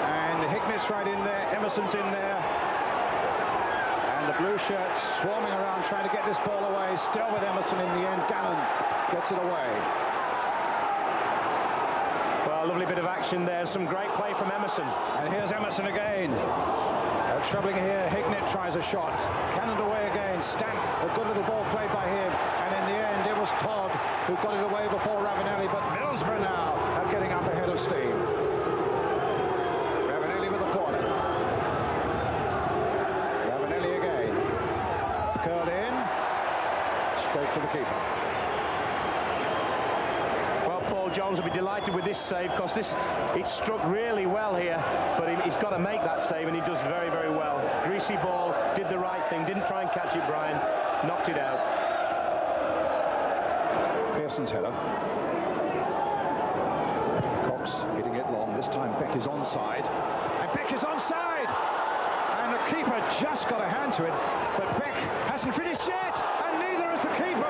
And Hignett's right in there, Emerson's in there, and the blue shirts swarming around trying to get this ball away, still with Emerson in the end. Gannon gets it away. Well, a lovely bit of action there, some great play from Emerson. And here's Emerson again. Troubling here, Hignett tries a shot, cannoned away again, Stamp, a good little ball played by him, and in the end it was Todd who got it away before Ravanelli, but Middlesbrough now are getting up ahead of steam. Ravanelli with the corner. Ravanelli again, curled in, straight to the keeper. Paul Jones will be delighted with this save because it struck really well here, but he's got to make that save, and he does very, very well. Greasy ball, did the right thing, didn't try and catch it, Brian, knocked it out. Pearson's header. Cox hitting it long, this time Beck is onside, and Beck is onside! And the keeper just got a hand to it, but Beck hasn't finished yet, and neither has the keeper!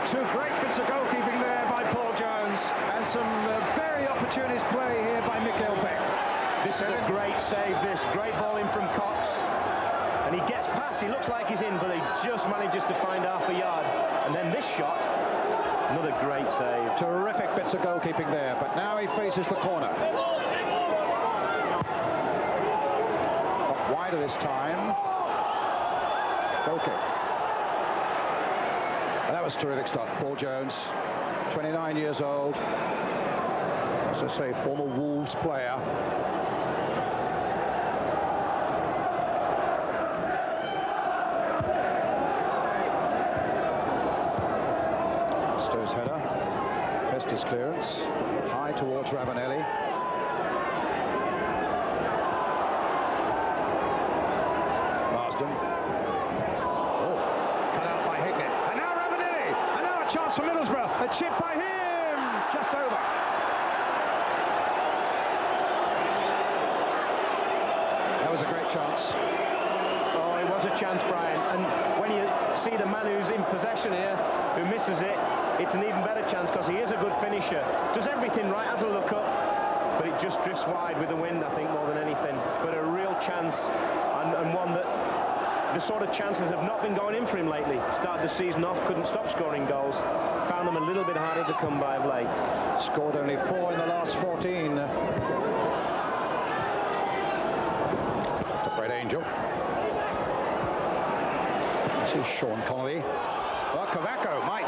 Two great bits of goalkeeping there by Paul Jones, and some very opportunist play here by Mikael Beck. This is a great save, great ball in from Cox, and he gets past, he looks like he's in, but he just manages to find half a yard, and then this shot, another great save. Terrific bits of goalkeeping there, but now he faces the corner. Up wider this time. Goal kick. That was terrific stuff. Paul Jones, 29 years old, as I say, former Wolves player. Stowe's header, Fester's clearance, high towards Ravanelli. Marsden. Chance for Middlesbrough, a chip by him, just over. That was a great chance. Oh, it was a chance, Brian, and when you see the man who's in possession here, who misses it, it's an even better chance because he is a good finisher. Does everything right, has a look up, but it just drifts wide with the wind, I think, more than anything. But a real chance, and one that the sort of chances have not been going in for him lately. Started the season off, couldn't stop scoring goals. Found them a little bit harder to come by of late. Scored only 4 in the last 14. To Great Angel. This is Sean Connolly. Well, Cavaco might.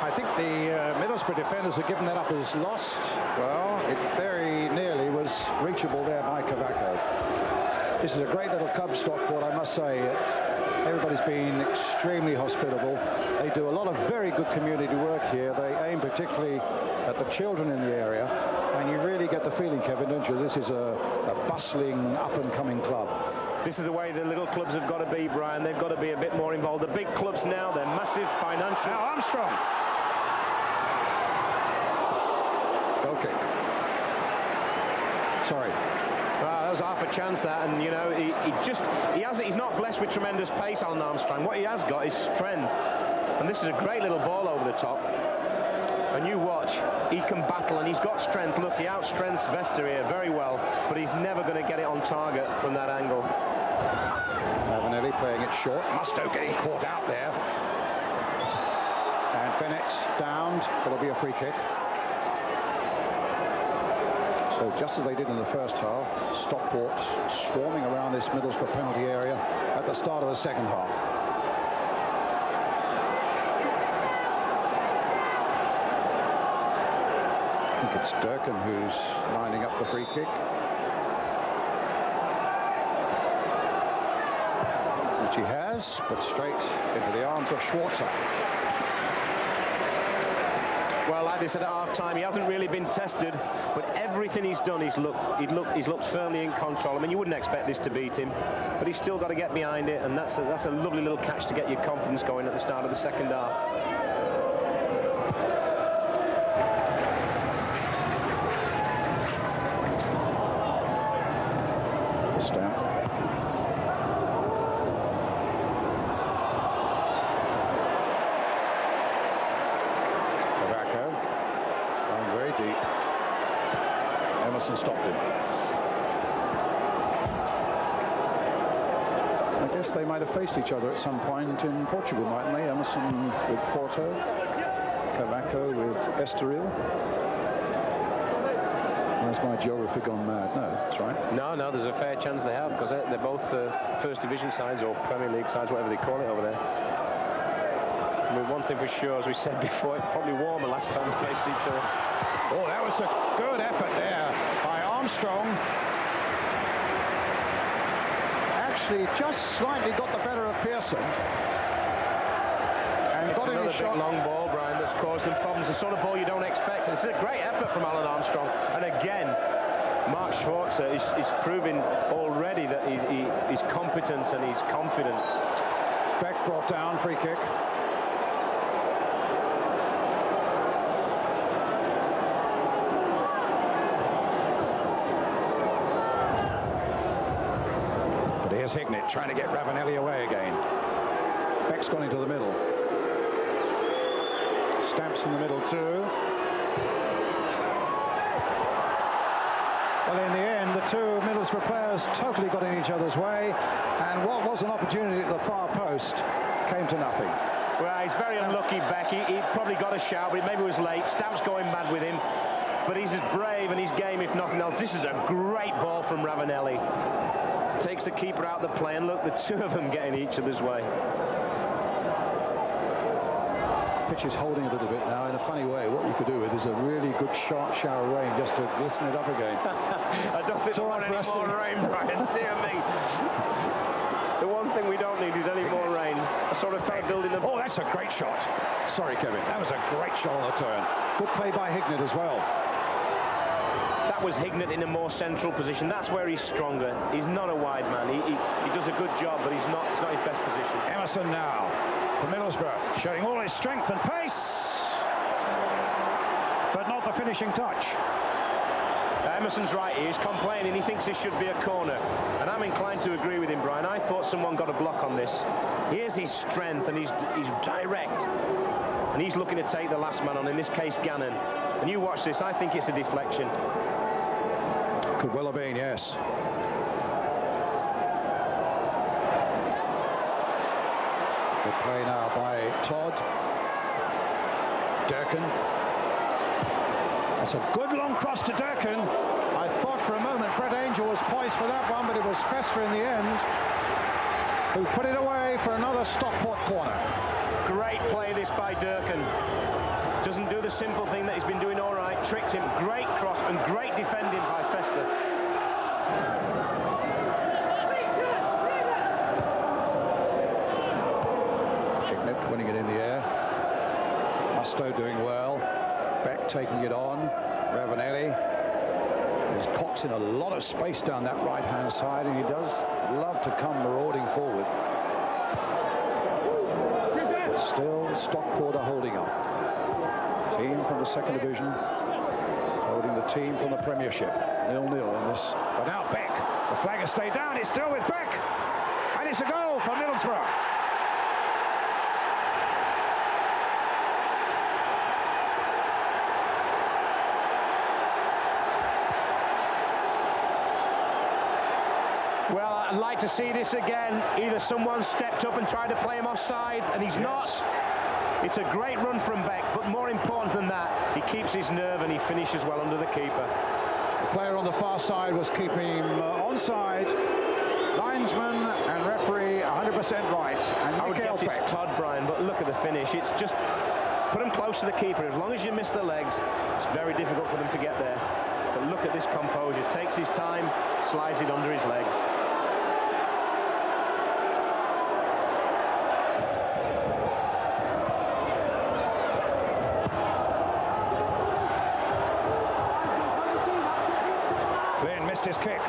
I think the Middlesbrough defenders have given that up as lost. Well, it very nearly was reachable there by Cavaco. This is a great little club, Stockport, I must say. Everybody's been extremely hospitable. They do a lot of very good community work here. They aim particularly at the children in the area. And you really get the feeling, Kevin, don't you? This is a bustling, up-and-coming club. This is the way the little clubs have got to be, Brian. They've got to be a bit more involved. The big clubs now, they're massive financial. Now Armstrong. Okay. Sorry. Well, that was half a chance, that, and you know, he's not blessed with tremendous pace, Alan Armstrong. What he has got is strength, and this is a great little ball over the top. And you watch, he can battle, and he's got strength. Look, he outstrengths Vester here very well, but he's never going to get it on target from that angle. Ravanelli playing it short. Musto getting caught out there. And Bennett downed. It'll be a free kick. So just as they did in the first half, Stockport swarming around this Middlesbrough penalty area at the start of the second half. I think it's Durkin who's lining up the free kick. Which he has, but straight into the arms of Schwarzer. Well, like they said at half-time, he hasn't really been tested, but everything he's done, he's looked firmly in control. I mean, you wouldn't expect this to beat him, but he's still got to get behind it, and that's a lovely little catch to get your confidence going at the start of the second half. Stamp. Deep. Emerson stopped him. I guess they might have faced each other at some point in Portugal, mightn't they? Emerson with Porto, Cavaco with Estoril. Where's my geography gone mad? No, that's right. No, there's a fair chance they have, because they're both First Division sides or Premier League sides, whatever they call it over there. I mean, one thing for sure, as we said before, it's probably warmer last time we faced each other. Oh, that was a good effort there by Armstrong. Actually, just slightly got the better of Pearson. And it's got in his shot. Big long ball, Brian, that's caused them problems. The sort of ball you don't expect. And it's a great effort from Alan Armstrong. And again, Mark Schwarzer is proving already that he's competent and he's confident. Beck brought down, free kick. Here's Hignett trying to get Ravanelli away again. Beck's gone into the middle. Stamps in the middle too. Well, in the end, the two Middlesbrough players totally got in each other's way, and what was an opportunity at the far post came to nothing. Well, he's very unlucky, Beck. He probably got a shout, but maybe it was late. Stamps going mad with him, but he's as brave and he's game, if nothing else. This is a great ball from Ravanelli. Takes the keeper out of the play, and look, the two of them getting each other's way. Pitch is holding a little bit now in a funny way. What you could do with is a really good sharp shower of rain just to glisten it up again. I don't think we want any more rain, Brian. Dear me. The one thing we don't need is any more rain. I sort of felt building the... Oh, that's a great shot. Sorry, Kevin. That was a great shot on the turn. Good play by Hignett as well. That was Hignett in a more central position. That's where he's stronger. He's not a wide man. He does a good job, but it's not his best position. Emerson now for Middlesbrough, showing all his strength and pace, but not the finishing touch. Emerson's right. He's complaining. He thinks this should be a corner, and I'm inclined to agree with him, Brian. I thought someone got a block on this. Here's his strength, and he's direct, and he's looking to take the last man on. In this case, Gannon. And you watch this. I think it's a deflection. Could well have been, yes. Good play now by Todd. Durkin. That's a good long cross to Durkin. I thought for a moment Brett Angel was poised for that one, but it was Fester in the end who put it away for another Stockport corner. Great play this by Durkin. Doesn't do the simple thing that he's been doing all right. Tricks him. Great cross and great defending by Fester. Hicknett winning it in the air. Mustoe doing well. Beck taking it on. Ravanelli. He's Cox in a lot of space down that right-hand side, and he does love to come marauding forward. But still, Stockport are holding up. Team from the second division holding the team from the Premiership. 0-0 in this. But now Beck. The flag has stayed down. It's still with Beck. And it's a goal for Middlesbrough. Well, I'd like to see this again. Either someone stepped up and tried to play him offside, and he's not. It's a great run from Beck, but more important than that, he keeps his nerve and he finishes well under the keeper. The player on the far side was keeping him onside. Linesman and referee 100% right. And I would guess it's Todd, Brian, but look at the finish. It's just put him close to the keeper. As long as you miss the legs, it's very difficult for them to get there. But look at this composure. Takes his time, slides it under his legs. His kick.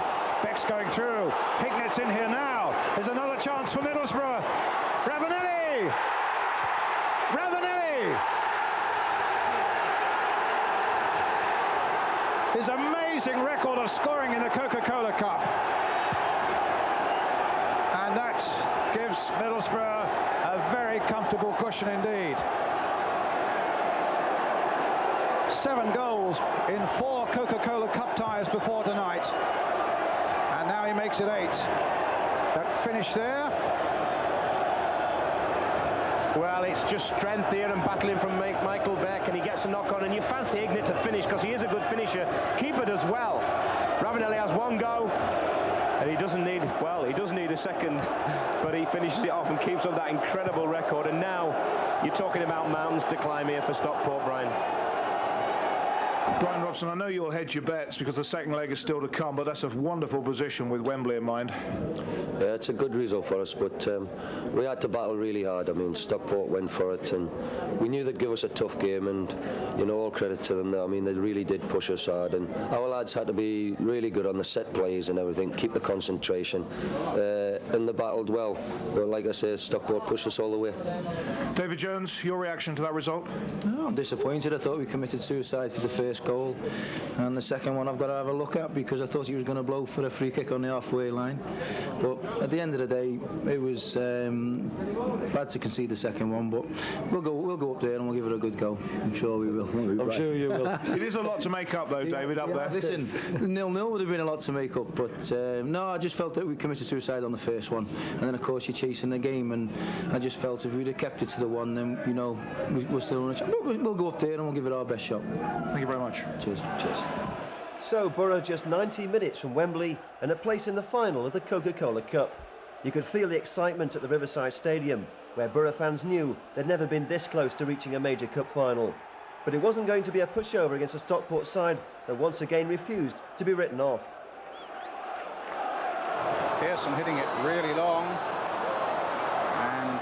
Beck's going through. Hicknett's in here now. There's another chance for Middlesbrough. Ravanelli! Ravanelli! His amazing record of scoring in the Coca-Cola Cup. And that gives Middlesbrough a very comfortable cushion indeed. 7 goals in 4 Coca-Cola Cup ties before tonight. And now he makes it 8. That finish there. Well, it's just strength here and battling from Michael Beck, and he gets a knock on, and you fancy Hignett to finish because he is a good finisher. Keeper does well. Ravanelli has 1 go, and he doesn't need, well, he does need a second, but he finishes it off and keeps up that incredible record. And now you're talking about mountains to climb here for Stockport, Brian. Brian Robson, I know you'll hedge your bets because the second leg is still to come, but that's a wonderful position with Wembley in mind. Yeah, it's a good result for us, but we had to battle really hard. I mean, Stockport went for it, and we knew they'd give us a tough game, and, you know, all credit to them. I mean, they really did push us hard, and our lads had to be really good on the set plays and everything, keep the concentration, and they battled well. But like I say, Stockport pushed us all the way. David Jones, your reaction to that result? Oh, I'm disappointed. I thought we committed suicide for the first goal, and the second one I've got to have a look at because I thought he was going to blow for a free kick on the halfway line. But at the end of the day, it was bad to concede the second one, but we'll go up there and we'll give it a good go. I'm sure we will. I'm sure you will. It is a lot to make up though, David, up there. Listen, 0-0 would have been a lot to make up, but no, I just felt that we committed suicide on the first one, and then of course you're chasing the game, and I just felt if we'd have kept it to the one, then, you know, we're still on a chance. We'll go up there and we'll give it our best shot. Thank you very much. Cheers. Cheers. So Borough just 90 minutes from Wembley and a place in the final of the Coca-Cola Cup. You could feel the excitement at the Riverside Stadium, where Borough fans knew they'd never been this close to reaching a major cup final. But it wasn't going to be a pushover against a Stockport side that once again refused to be written off. Pearson hitting it really long, and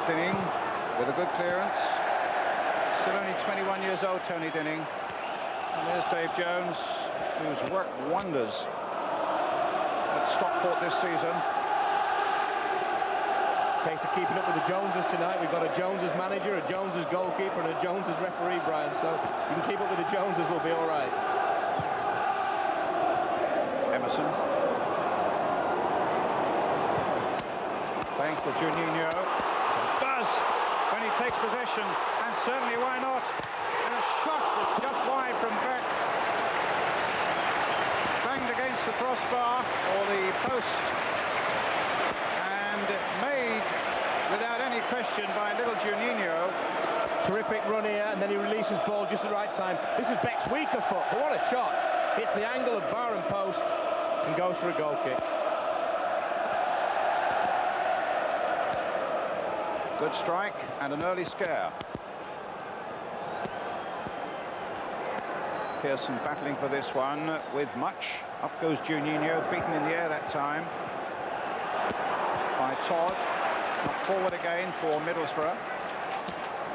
Dinning with a good clearance. Still only 21 years old, Tony Dinning. And there's Dave Jones, who's worked wonders at Stockport this season. Case of keeping up with the Joneses tonight. We've got a Joneses manager, a Joneses goalkeeper, and a Joneses referee, Brian. So you can keep up with the Joneses, we'll be all right. Emerson. Playing for Juninho. Buzz when he takes possession, and certainly why not? And a shot was just wide from Beck. Banged against the crossbar or the post, and made without any question by little Juninho. Terrific run here, and then he releases ball just at the right time. This is Beck's weaker foot, but what a shot. Hits the angle of bar and post and goes for a goal kick. Good strike and an early scare. Pearson battling for this one with much. Up goes Juninho, beaten in the air that time by Todd. Up forward again for Middlesbrough.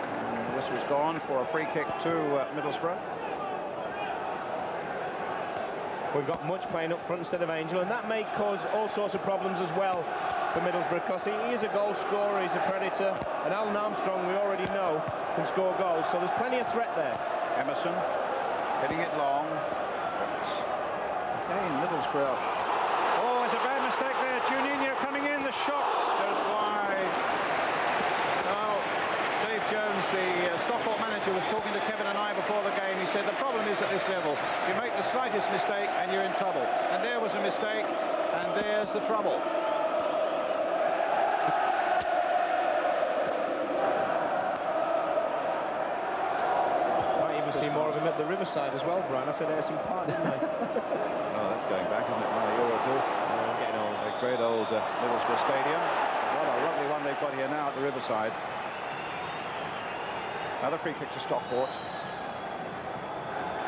And this was gone for a free kick to Middlesbrough. We've got Much playing up front instead of Angel, and that may cause all sorts of problems as well for Middlesbrough, because he is a goal scorer, he's a predator, and Alan Armstrong, we already know, can score goals, so there's plenty of threat there. Emerson hitting it long. Again, Middlesbrough. Oh, it's a bad mistake there. Juninho coming in, the shot goes wide. Well, Dave Jones, the Stockport manager, was talking to Kevin and I before the game. He said the problem is at this level, you make the slightest mistake and you're in trouble. And there was a mistake, and there's the trouble. See more of him at the Riverside as well, Brian. I said Ayresome Park, didn't I? Oh, that's going back, isn't it? Now, a year or two. Getting old. A great old Middlesbrough Stadium. What a lovely one they've got here now at the Riverside. Another free kick to Stockport.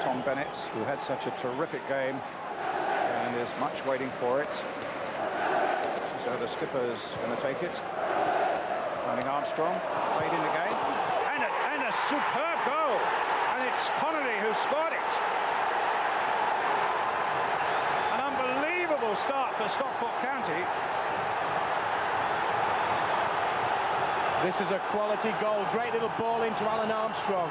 Tom Bennett, who had such a terrific game, and there's much waiting for it. So the skipper's going to take it. Finding Armstrong, played in again, and a superb goal. And it's Connolly who scored it. An unbelievable start for Stockport County. This is a quality goal. Great little ball into Alan Armstrong.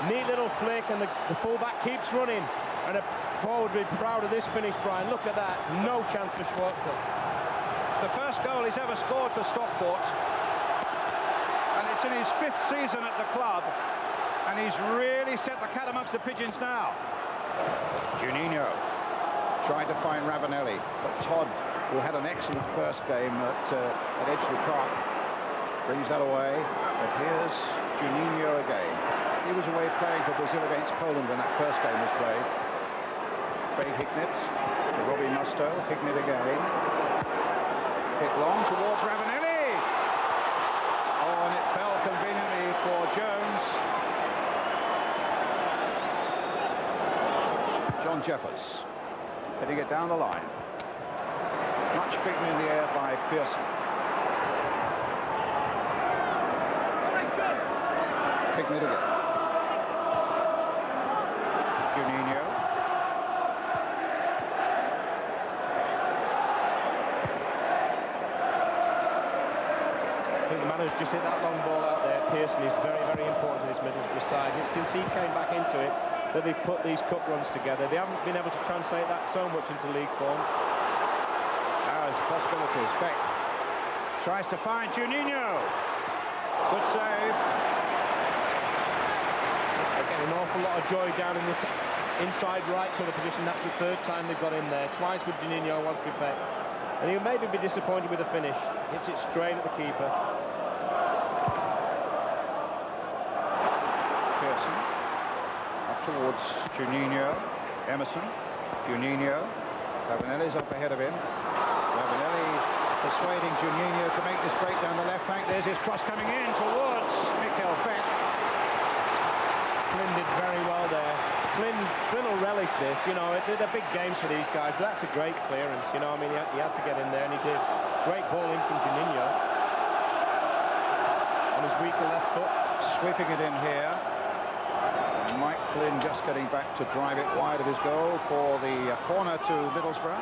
Neat little flick, and the fullback keeps running. And a forward would be proud of this finish, Brian. Look at that. No chance for Schwarzer. The first goal he's ever scored for Stockport. And it's in his 5th season at the club. And he's really set the cat amongst the pigeons now. Juninho tried to find Ravanelli, but Todd, who had an excellent first game at Edgeley Park, brings that away. But here's Juninho again. He was away playing for Brazil against Poland when that first game was played. Craig Hignett to Robbie Mustoe. Hignett again. Hit long towards Ravanelli. Oh, and it fell conveniently for Jones. John Jeffers hitting it down the line. Much beaten in the air by Pearson. Hignett again. Juninho. I think the man who's just hit that long ball out there, Pearson, is very, very important to this Middlesbrough side. And it's since he came back into it that they've put these cup runs together. They haven't been able to translate that so much into league form. There's possibilities. Beck tries to find Juninho. Good save. They're getting an awful lot of joy down in this inside right sort of position. That's the 3rd time they've got in there. Twice with Juninho, once with Beck. And he'll maybe be disappointed with the finish. Hits it straight at the keeper. Pearson. Towards Juninho, Emerson, Juninho, Ravanelli's up ahead of him. Ravanelli persuading Juninho to make this break down the left flank. There's his cross coming in towards Mikel Beck. Flynn did very well there. Flynn will relish this, you know, they're big games for these guys, but that's a great clearance, you know, I mean, he had to get in there, and he did. Great ball in from Juninho. On his weaker left foot. Sweeping it in here. Mike Flynn just getting back to drive it wide of his goal for the corner to Middlesbrough.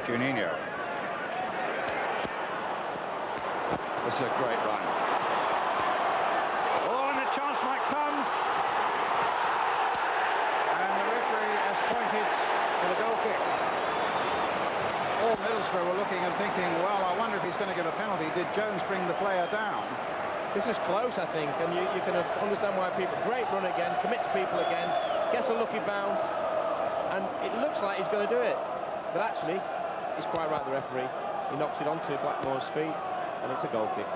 Juninho. This is a great run. Oh, and the chance might come. And the referee has pointed to the goal kick. All Middlesbrough were looking and thinking, well, I wonder if he's going to give a penalty. Did Jones bring the player down? This is close, I think, and you can understand why people... Great run again, commits people again, gets a lucky bounce, and it looks like he's going to do it. But actually, he's quite right, the referee. He knocks it onto Blackmore's feet, and it's a goal kick.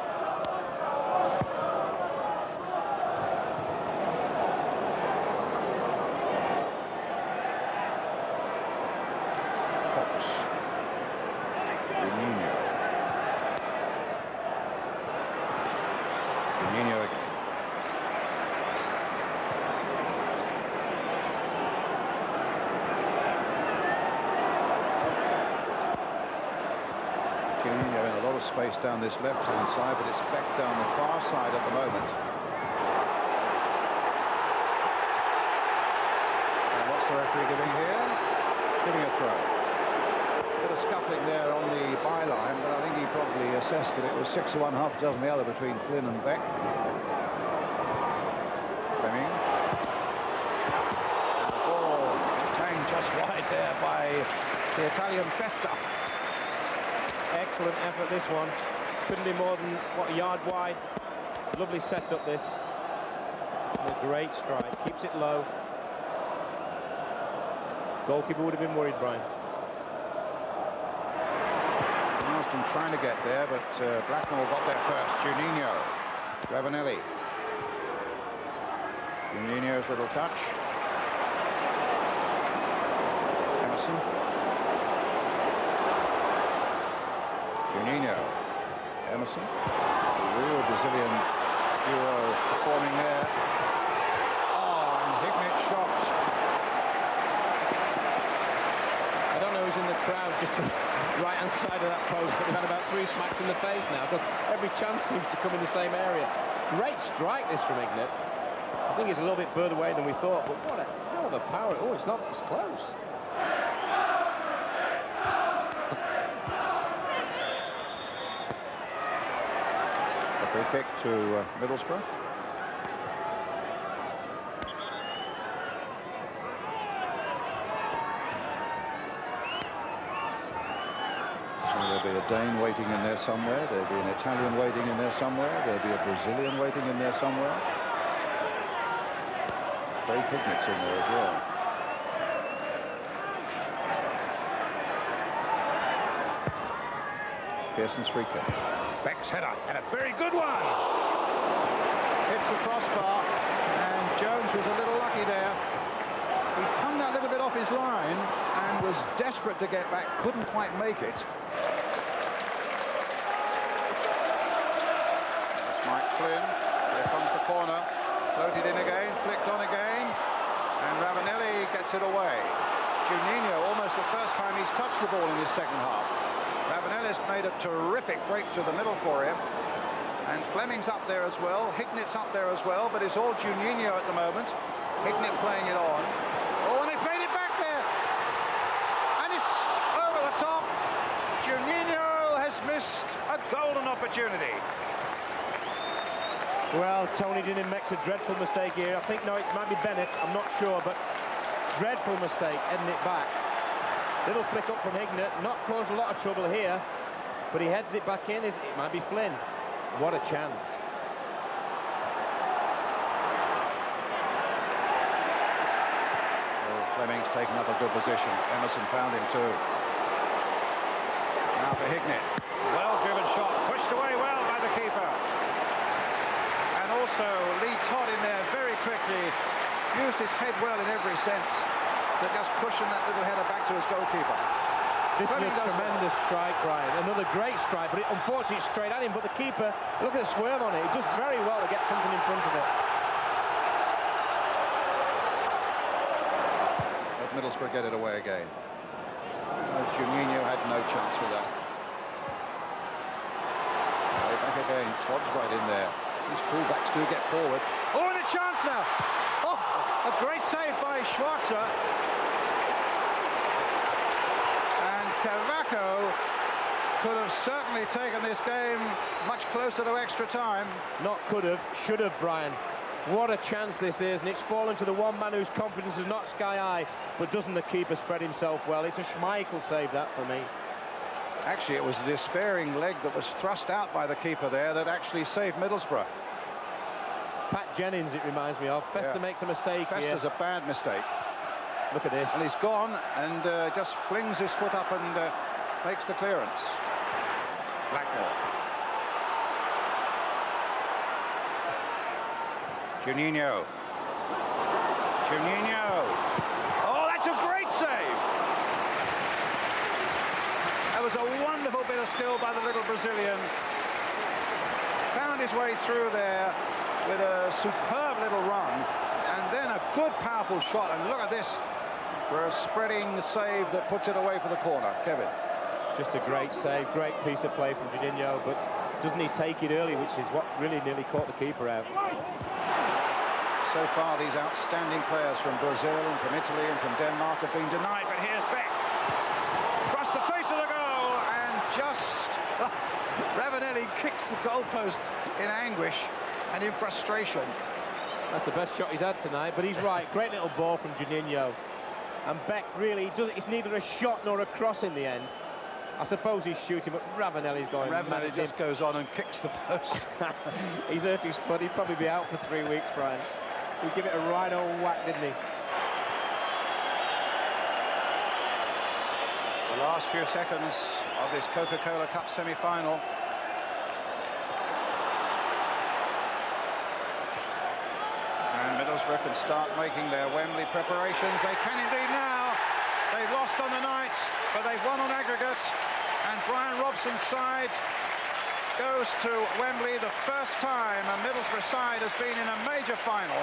Juninho in a lot of space down this left-hand side, but it's Beck down the far side at the moment. And what's the referee giving here? Giving a throw. A bit of scuffling there on the byline, but I think he probably assessed that it was 6 to 1, half a dozen the other between Flynn and Beck. Fleming. And the ball banged just wide there by the Italian Festa. Excellent effort, this one. Couldn't be more than, what, a yard wide. Lovely setup, this. And a great strike. Keeps it low. Goalkeeper would have been worried, Brian. Marston trying to get there, but Blackmore got there first. Juninho. Ravanelli. Juninho's little touch. Emerson. Juninho. Emerson. The real Brazilian duo performing there. Oh, and Hignett shot. I don't know who's in the crowd, just to the right-hand side of that post, but they've had about 3 smacks in the face now, because every chance seems to come in the same area. Great strike, this from Hignett. I think it's a little bit further away than we thought, but what a hell of a power. Oh, it's not, it's close. A free kick to Middlesbrough. There'll be a Dane waiting in there somewhere. There'll be an Italian waiting in there somewhere. There'll be a Brazilian waiting in there somewhere. Craig Hignett's in there as well. Pearson's free kick. Beck's header, and a very good one. Hits the crossbar, and Jones was a little lucky there. He come that little bit off his line and was desperate to get back, couldn't quite make it. That's Mike Flynn. Here comes the corner. Floated in again, flicked on again, and Ravanelli gets it away. Juninho, almost the first time he's touched the ball in his second half. Ravanelli's made a terrific break through the middle for him. And Fleming's up there as well. Hignett's up there as well, but it's all Juninho at the moment. Hignett playing it on. Oh, and they've made it back there. And it's over the top. Juninho has missed a golden opportunity. Well, Tony Dinham makes a dreadful mistake here. I think, no, it might be Bennett, I'm not sure, but dreadful mistake, heading it back. Little flick up from Hignett, not caused a lot of trouble here, but he heads it back in. It might be Flynn. What a chance. Oh, Fleming's taken up a good position. Emerson found him too. Now for Hignett. Well-driven shot, pushed away well by the keeper. And also Lee Todd in there very quickly. Used his head well in every sense to just cushion that little header back to his goalkeeper. This is a tremendous strike, Brian. Another great strike, but unfortunately it's straight at him. But the keeper, look at the swerve on it. He does very well to get something in front of it. Let Middlesbrough get it away again. Juninho had no chance with that. Way back again. Todd's right in there. These fullbacks do get forward. Oh, and a chance now. Oh, a great save by Schwarzer. Cavaco could have certainly taken this game much closer to extra time. Not could have, should have, Brian. What a chance this is, and it's fallen to the one man whose confidence is not sky high, but doesn't the keeper spread himself well? It's a Schmeichel save, that, for me. Actually, it was a despairing leg that was thrust out by the keeper there that actually saved Middlesbrough. Pat Jennings, it reminds me of. Festa makes a mistake here. Festa's a bad mistake. Look at this. And he's gone and just flings his foot up and makes the clearance. Blackmore. Juninho. Juninho. Oh, that's a great save. That was a wonderful bit of skill by the little Brazilian. Found his way through there with a superb little run. And then a good, powerful shot. And look at this. For a spreading save that puts it away for the corner. Kevin. Just a great save, great piece of play from Juninho, but doesn't he take it early, which is what really nearly caught the keeper out. So far, these outstanding players from Brazil and from Italy and from Denmark have been denied, but here's Beck. Across the face of the goal, and just... Ravanelli kicks the goalpost in anguish and in frustration. That's the best shot he's had tonight, but he's right. Great little ball from Juninho. And Beck really does. It's neither a shot nor a cross in the end. I suppose he's shooting, but Ravanelli's going. Ravanelli just goes on and kicks the post. He's hurt his foot. He'd probably be out for 3 weeks, Brian. He'd give it a right old whack, didn't he? The last few seconds of this Coca-Cola Cup semi-final. And Middlesbrough can start making their Wembley preparations. They can indeed now. They've lost on the night, but they've won on aggregate. And Brian Robson's side goes to Wembley the first time a Middlesbrough side has been in a major final.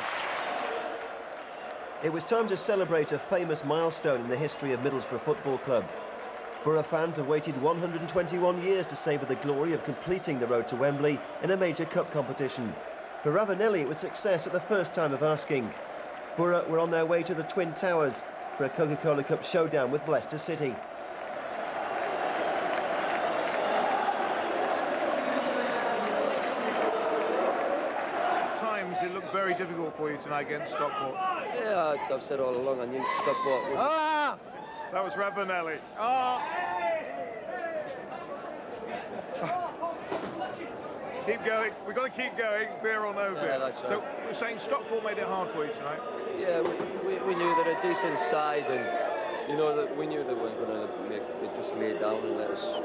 It was time to celebrate a famous milestone in the history of Middlesbrough Football Club. Borough fans have waited 121 years to savour the glory of completing the road to Wembley in a major cup competition. For Ravanelli, it was success at the first time of asking. Borough were on their way to the Twin Towers for a Coca-Cola Cup showdown with Leicester City. It looked very difficult for you tonight against Stockport. Yeah, I've said all along I knew Stockport was... Ah! That was Ravanelli. Ah! Keep going. We've got to keep going, beer or no beer. That's right. So you're saying Stockport made it hard for you tonight? Yeah, we knew they're a decent side, and you know that we knew they weren't going to make it, just lay down and let us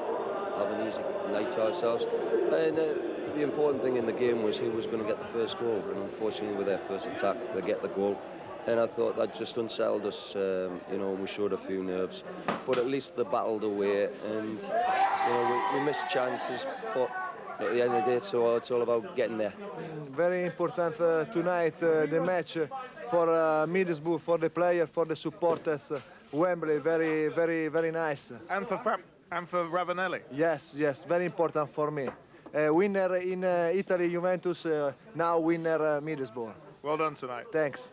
have an easy night to ourselves. And the important thing in the game was who was going to get the first goal, and unfortunately with their first attack they get the goal, and I thought that just unsettled us, you know, and we showed a few nerves, but at least they battled away, and you know, we missed chances, but at the end of the day it's all about getting there. Very important tonight, the match for Middlesbrough, for the players, for the supporters. Wembley, very nice. And for Ravanelli? Yes, very important for me. Winner in Italy, Juventus, now winner Middlesbrough. Well done tonight. Thanks.